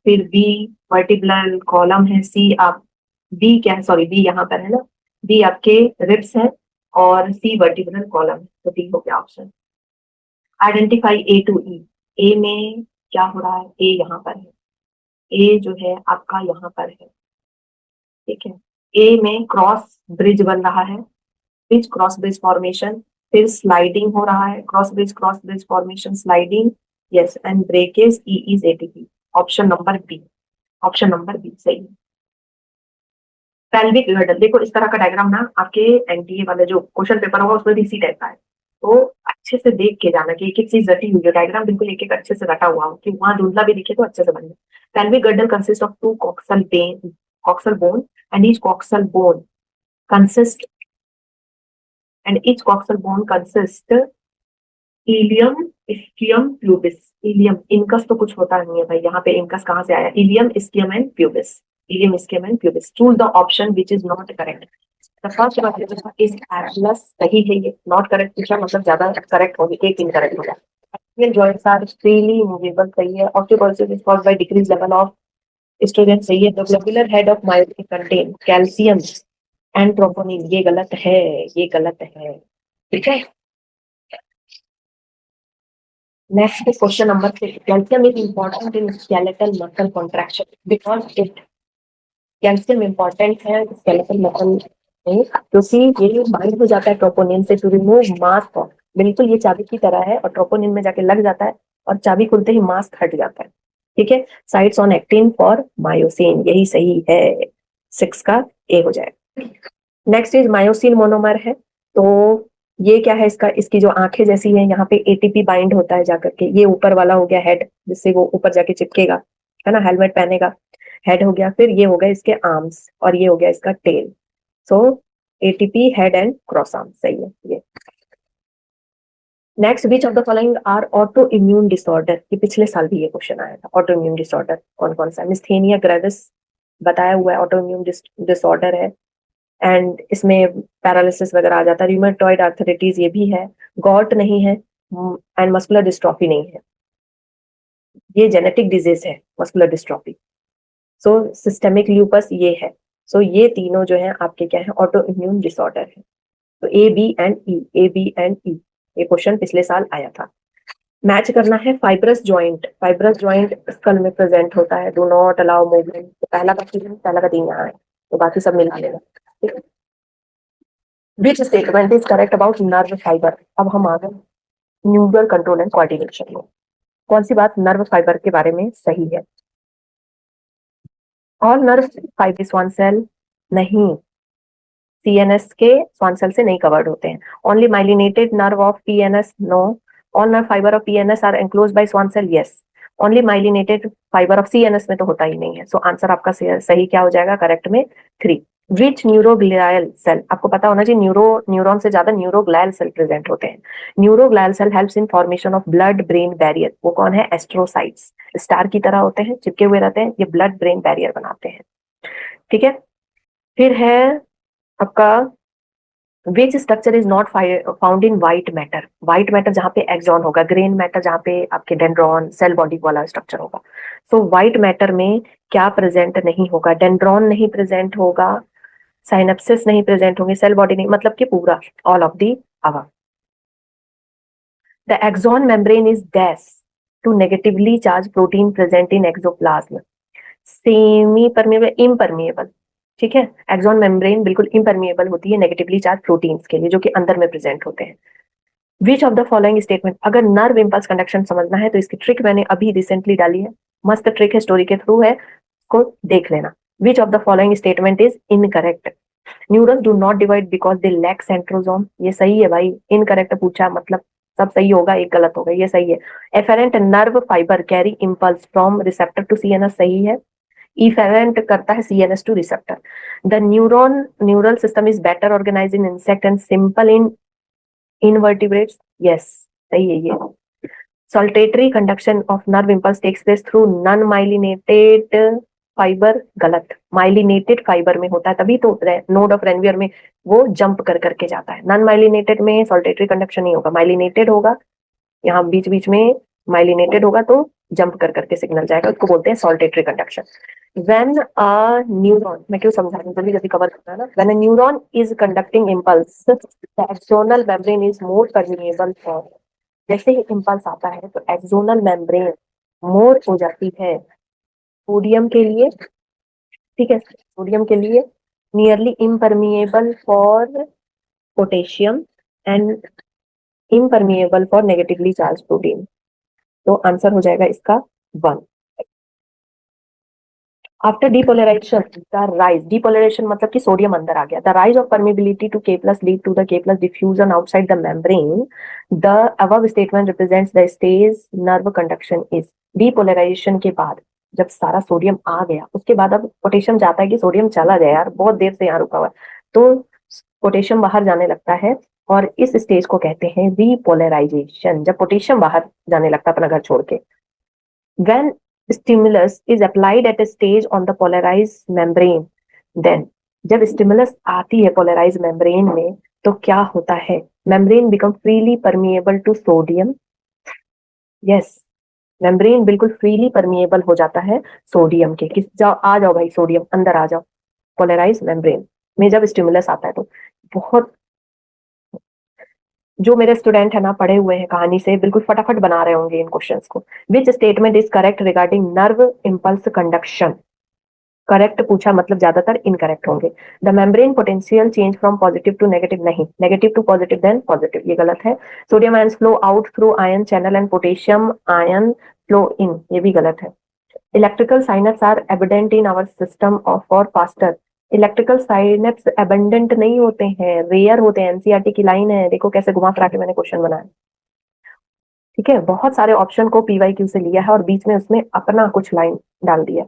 फिर बी वर्टिब्रल कॉलम है, सी आप बी क्या है, सॉरी बी यहाँ पर है ना, बी आपके रिब्स है, और सी वर्टिब्रल कॉलम है, तो डी हो गया option. Identify A to E, ए में क्या हो रहा है, ए यहाँ पर है, ए जो है आपका यहाँ पर है, ठीक है। ए में क्रॉस ब्रिज बन रहा है, ब्रिज क्रॉस ब्रिज फॉर्मेशन, फिर स्लाइडिंग हो रहा है, cross bridge formation sliding, yes, and breakage, E is ATP, option number B, option number B सही है। पेल्विक गर्डल, देखो इस तरह का डायग्राम ना आपके NTA वाले जो क्वेश्चन पेपर होगा उसमें भी इसी टाइप का है, तो अच्छे से देख के जाना कि एक एक चीज रटी हुई है, डायग्राम बिल्कुल एक एक अच्छे से रटा हुआ हो कि वहां धुंधला भी दिखे तो अच्छे से बन जाए। Pelvic girdle consist of two coxal bone and each coxal bone consist ilium ischium pubis, ilium incus तो कुछ होता नहीं है भाई, यहाँ पे इनकस कहाँ से आया, ilium ischium and pubis, ilium ischium and pubis, choose the option which is not correct। The first one is Atlas, सही है ये, नॉट करेक्ट पूछा मतलब ज्यादा करेक्ट होगी, एक इनकरेक्ट होगा। Axial joints are freely movable, सही है। Osteoporosis is caused by decreased level of estrogen, सही है। The globular head of myosin contain calcium and troponin, ये गलत है, ये गलत है, ठीक है। Next question number 6, calcium is important in skeletal muscle contraction because it, calcium important है स्केलेटल मसल में क्योंकि ये बाइंड हो जाता है ट्रोपोनिन से टू रिमूव मास्क, बिल्कुल ये चाबी की तरह है और ट्रोपोनिन में जाके लग जाता है और चाबी खुलते ही मास्क हट जाता है, ठीक है। Sites on actin for myosin, यही सही है, 6 का ए हो जाएगा। नेक्स्ट इज मायोसिन मोनोमर है, तो ये क्या है, इसकी जो आंखें जैसी है यहाँ पे ATP बाइंड होता है जाकर के, ये ऊपर वाला हो गया हेड जिससे वो ऊपर जाके चिपकेगा, है ना, हेलमेट पहनेगा, हेड हो गया, फिर ये हो गया इसके आर्म्स और ये हो गया इसका tail, so ATP head and cross arm, सही है ये। Next, which of the following are autoimmune disorder, ये पिछले साल भी ये क्वेश्चन आया था, ऑटो इम्यून डिसऑर्डर कौन कौन सा है, मिस्थेनिया ग्रेविस बताया हुआ है ऑटो इम्यून डिसऑर्डर है, एंड इसमें पैरालिसिस वगैरह आ जाता है, रूमेटॉइड आर्थराइटिस ये भी है, गॉट नहीं है, एंड मस्कुलर डिस्ट्रॉफी नहीं है, ये जेनेटिक डिजीज है मस्कुलर डिस्ट्रॉफी, सो सिस्टेमिक ल्यूपस ये है, सो ये तीनों जो है आपके क्या है, ऑटो इम्यून डिसऑर्डर है। तो A B and E, ये क्वेश्चन पिछले साल आया था। मैच करना है फाइब्रस जॉइंट स्कल में प्रेजेंट होता है, डू नॉट अलाउ मूवमेंट, तो पहला का 3 यहाँ है, तो बाकी सब मिला लेना, ठीक है। विच statement is correct about nerve fibre, अब हम आ गए न्यूरल कंट्रोल एंड कोऑर्डिनेशन में, कौन सी बात नर्व फाइबर के बारे में सही है। All nerve fibre Schwann cell नहीं, CNS के स्वान सेल से नहीं कवर्ड होते हैं, only myelinated nerve of PNS no, all nerve fibre of PNS are enclosed by Schwann cell, yes, only myelinated fibre of CNS में तो होता ही नहीं है, सो आंसर आपका सही क्या हो जाएगा, करेक्ट में 3। विच न्यूरोग्लियल सेल, आपको पता होना चाहिए, न्यूरॉन से ज्यादा न्यूरोग्लियल सेल प्रेजेंट होते हैं, neuroglial cell helps in formation of blood brain barrier, वो कौन है, एस्ट्रोसाइट्स, स्टार की तरह होते हैं, चिपके हुए रहते हैं, ये ब्लड ब्रेन बैरियर बनाते हैं, ठीक है। फिर है आपका which structure is not found in white matter जहां पे एक्सॉन होगा, ग्रेन मैटर जहां पे आपके डेंड्रॉन सेल बॉडी वाला स्ट्रक्चर होगा, सो व्हाइट मैटर में क्या प्रेजेंट नहीं होगा, डेंड्रॉन नहीं प्रेजेंट होगा, साइनेप्सिस नहीं प्रेजेंट होंगे, सेल बॉडी नहीं, मतलब कि पूरा all of the above. The axon membrane is dash to negatively charged protein present in axoplasm, semi permeable, impermeable, ठीक है। एक्सॉन मेम्ब्रेन बिल्कुल इम्परमिएबल होती है नेगेटिवली चार्ज प्रोटीन्स के लिए जो कि अंदर में प्रेजेंट होते हैं। विच ऑफ द फॉलोइंग स्टेटमेंट, अगर नर्व इम्पल्स कंडक्शन समझना है तो इसकी ट्रिक मैंने अभी रिसेंटली डाली है, मस्त ट्रिक है, स्टोरी के थ्रू है, को देख लेना। Which of the following statement is incorrect, neurons do not divide because they lack centrosome, ये सही है भाई। इनकरेक्ट पूछा मतलब सब सही होगा, एक गलत होगा, ये सही है। Afferent nerve fibre carry impulse from receptor to CNS, सही है। इफेरेंट करता है CNS to receptor. The neural system is better organise in insect and simple in invertebrates, yes सही है ये। Saltatory conduction of nerve impulse takes place through non myelinated fibre, गलत। Myelinated fibre में होता है तभी तो नोड ऑफ रेनवियर में वो जंप कर करके जाता है। नॉन माइलिनेटेड में सॉल्टेटरी कंडक्शन नहीं होगा, माइलिनेटेड होगा, यहाँ बीच बीच में माइलिनेटेड होगा तो जंप कर करके सिग्नल जाएगा, उसको बोलते हैं saltatory conduction. When a neuron, मैं क्यों समझा रही हूँ, जल्दी जल्दी कवर करना है ना। When a neuron is conducting impulse the axonal membrane is more permeable for, जैसे ही इम्पल्स आता है तो एक्सोनल मेम्ब्रेन मोर हो जाती है सोडियम के लिए, ठीक है, सोडियम के लिए, nearly impermeable for potassium and impermeable for negatively charged protein. तो आंसर हो जाएगा इसका 1। After depolarization the rise, depolarization मतलब कि सोडियम अंदर आ गया, the rise of permeability to K+ lead to the K+ diffusion outside the membrane, the above statement represents the stage nerve conduction is. Depolarization के बाद जब सारा सोडियम आ गया उसके बाद अब पोटेशियम जाता है कि सोडियम चला गया यार, बहुत देर से यहाँ रुका हुआ है, तो पोटेशियम बाहर जाने लगता है और इस स्टेज को कहते हैं रिपोलराइजेशन, जब पोटेशियम बाहर जाने लगता है अपना घर छोड़ के। When stimulus is applied at a stage on the polarized membrane, then जब स्टिमुलस आती है पोलराइज मेम्ब्रेन में तो क्या होता है, membrane become freely permeable to sodium, yes, membrane बिल्कुल फ्रीली परमिएबल हो जाता है सोडियम के। किस जाओ, आ जाओ भाई सोडियम अंदर आ जाओ पोलराइज मेम्ब्रेन में जब स्टिमुलस आता है तो। बहुत जो मेरे स्टूडेंट है ना पढ़े हुए हैं कहानी से, बिल्कुल फटाफट बना रहे होंगे इन क्वेश्चंस को। Which statement is correct regarding nerve impulse conduction, correct पूछा मतलब ज्यादातर इनकरेक्ट होंगे। The membrane potential change from positive to negative, नहीं, negative to positive then positive, ये गलत है। Sodium ion flow out through ion channel and potassium ion flow in, ये भी गलत है। Electrical synapse are evident in our system of for faster, electrical synapse abundant नहीं होते हैं, रेयर होते हैं, एनसीईआरटी की लाइन है, देखो कैसे घुमा फिरा के मैंने क्वेश्चन बनाया, ठीक है। बहुत सारे ऑप्शन को पीवाईक्यू से लिया है और बीच में उसमें अपना कुछ लाइन डाल दिया।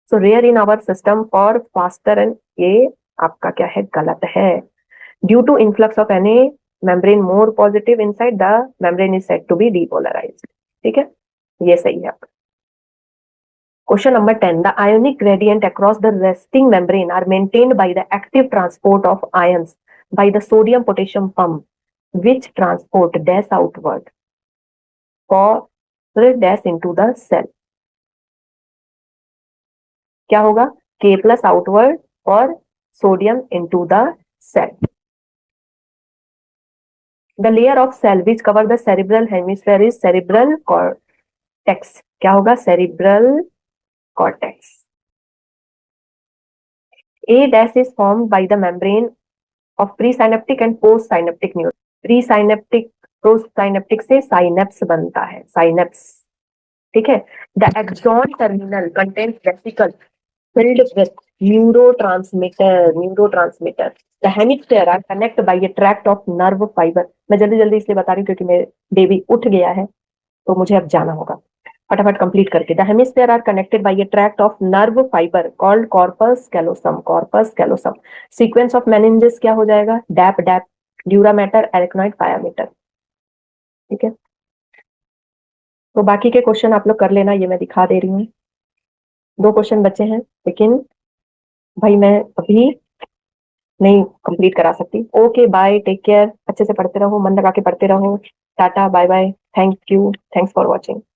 So rare in our system for faster and, ये आपका क्या है, गलत है। Due to influx of any membrane more positive inside the membrane is said to be depolarized, ठीक है, ये सही है आपका। Question number 10. The ionic gradient across the resting membrane are maintained by the active transport of ions by the sodium-potassium pump, which transport dash outward for dash into the cell. क्या होगा, K+ outward or sodium into the cell. The layer of cell which cover the cerebral hemisphere is cerebral cortex. क्या होगा, cerebral cortex. A dash is formed by the membrane of presynaptic and postsynaptic neuron. Presynaptic postsynaptic से synapse बनता है, synapse, ठीक है। The axon terminal content vesicle filled with neurotransmitter, neurotransmitter. The hemisphere are connect by a tract of nerve fibre. मैं जल्दी जल्दी इसलिए बता रही हूँ क्योंकि मेरे बेबी उठ गया है तो मुझे अब जाना होगा, फटाफट कंप्लीट करके। The hemisphere are connected by a tract of nerve fibre called corpus callosum, corpus callosum. Sequence of meninges क्या हो जाएगा, DAP DAP, dura mater, arachnoid, pia mater, ठीक है। तो बाकी के क्वेश्चन आप लोग कर लेना, ये मैं दिखा दे रही हूँ। 2 क्वेश्चन बचे हैं लेकिन भाई मैं अभी नहीं कंप्लीट करा सकती। ओके बाय, टेक केयर, अच्छे से पढ़ते रहो, मन लगा के पढ़ते रहो, tata bye bye, thank you, thanks for watching.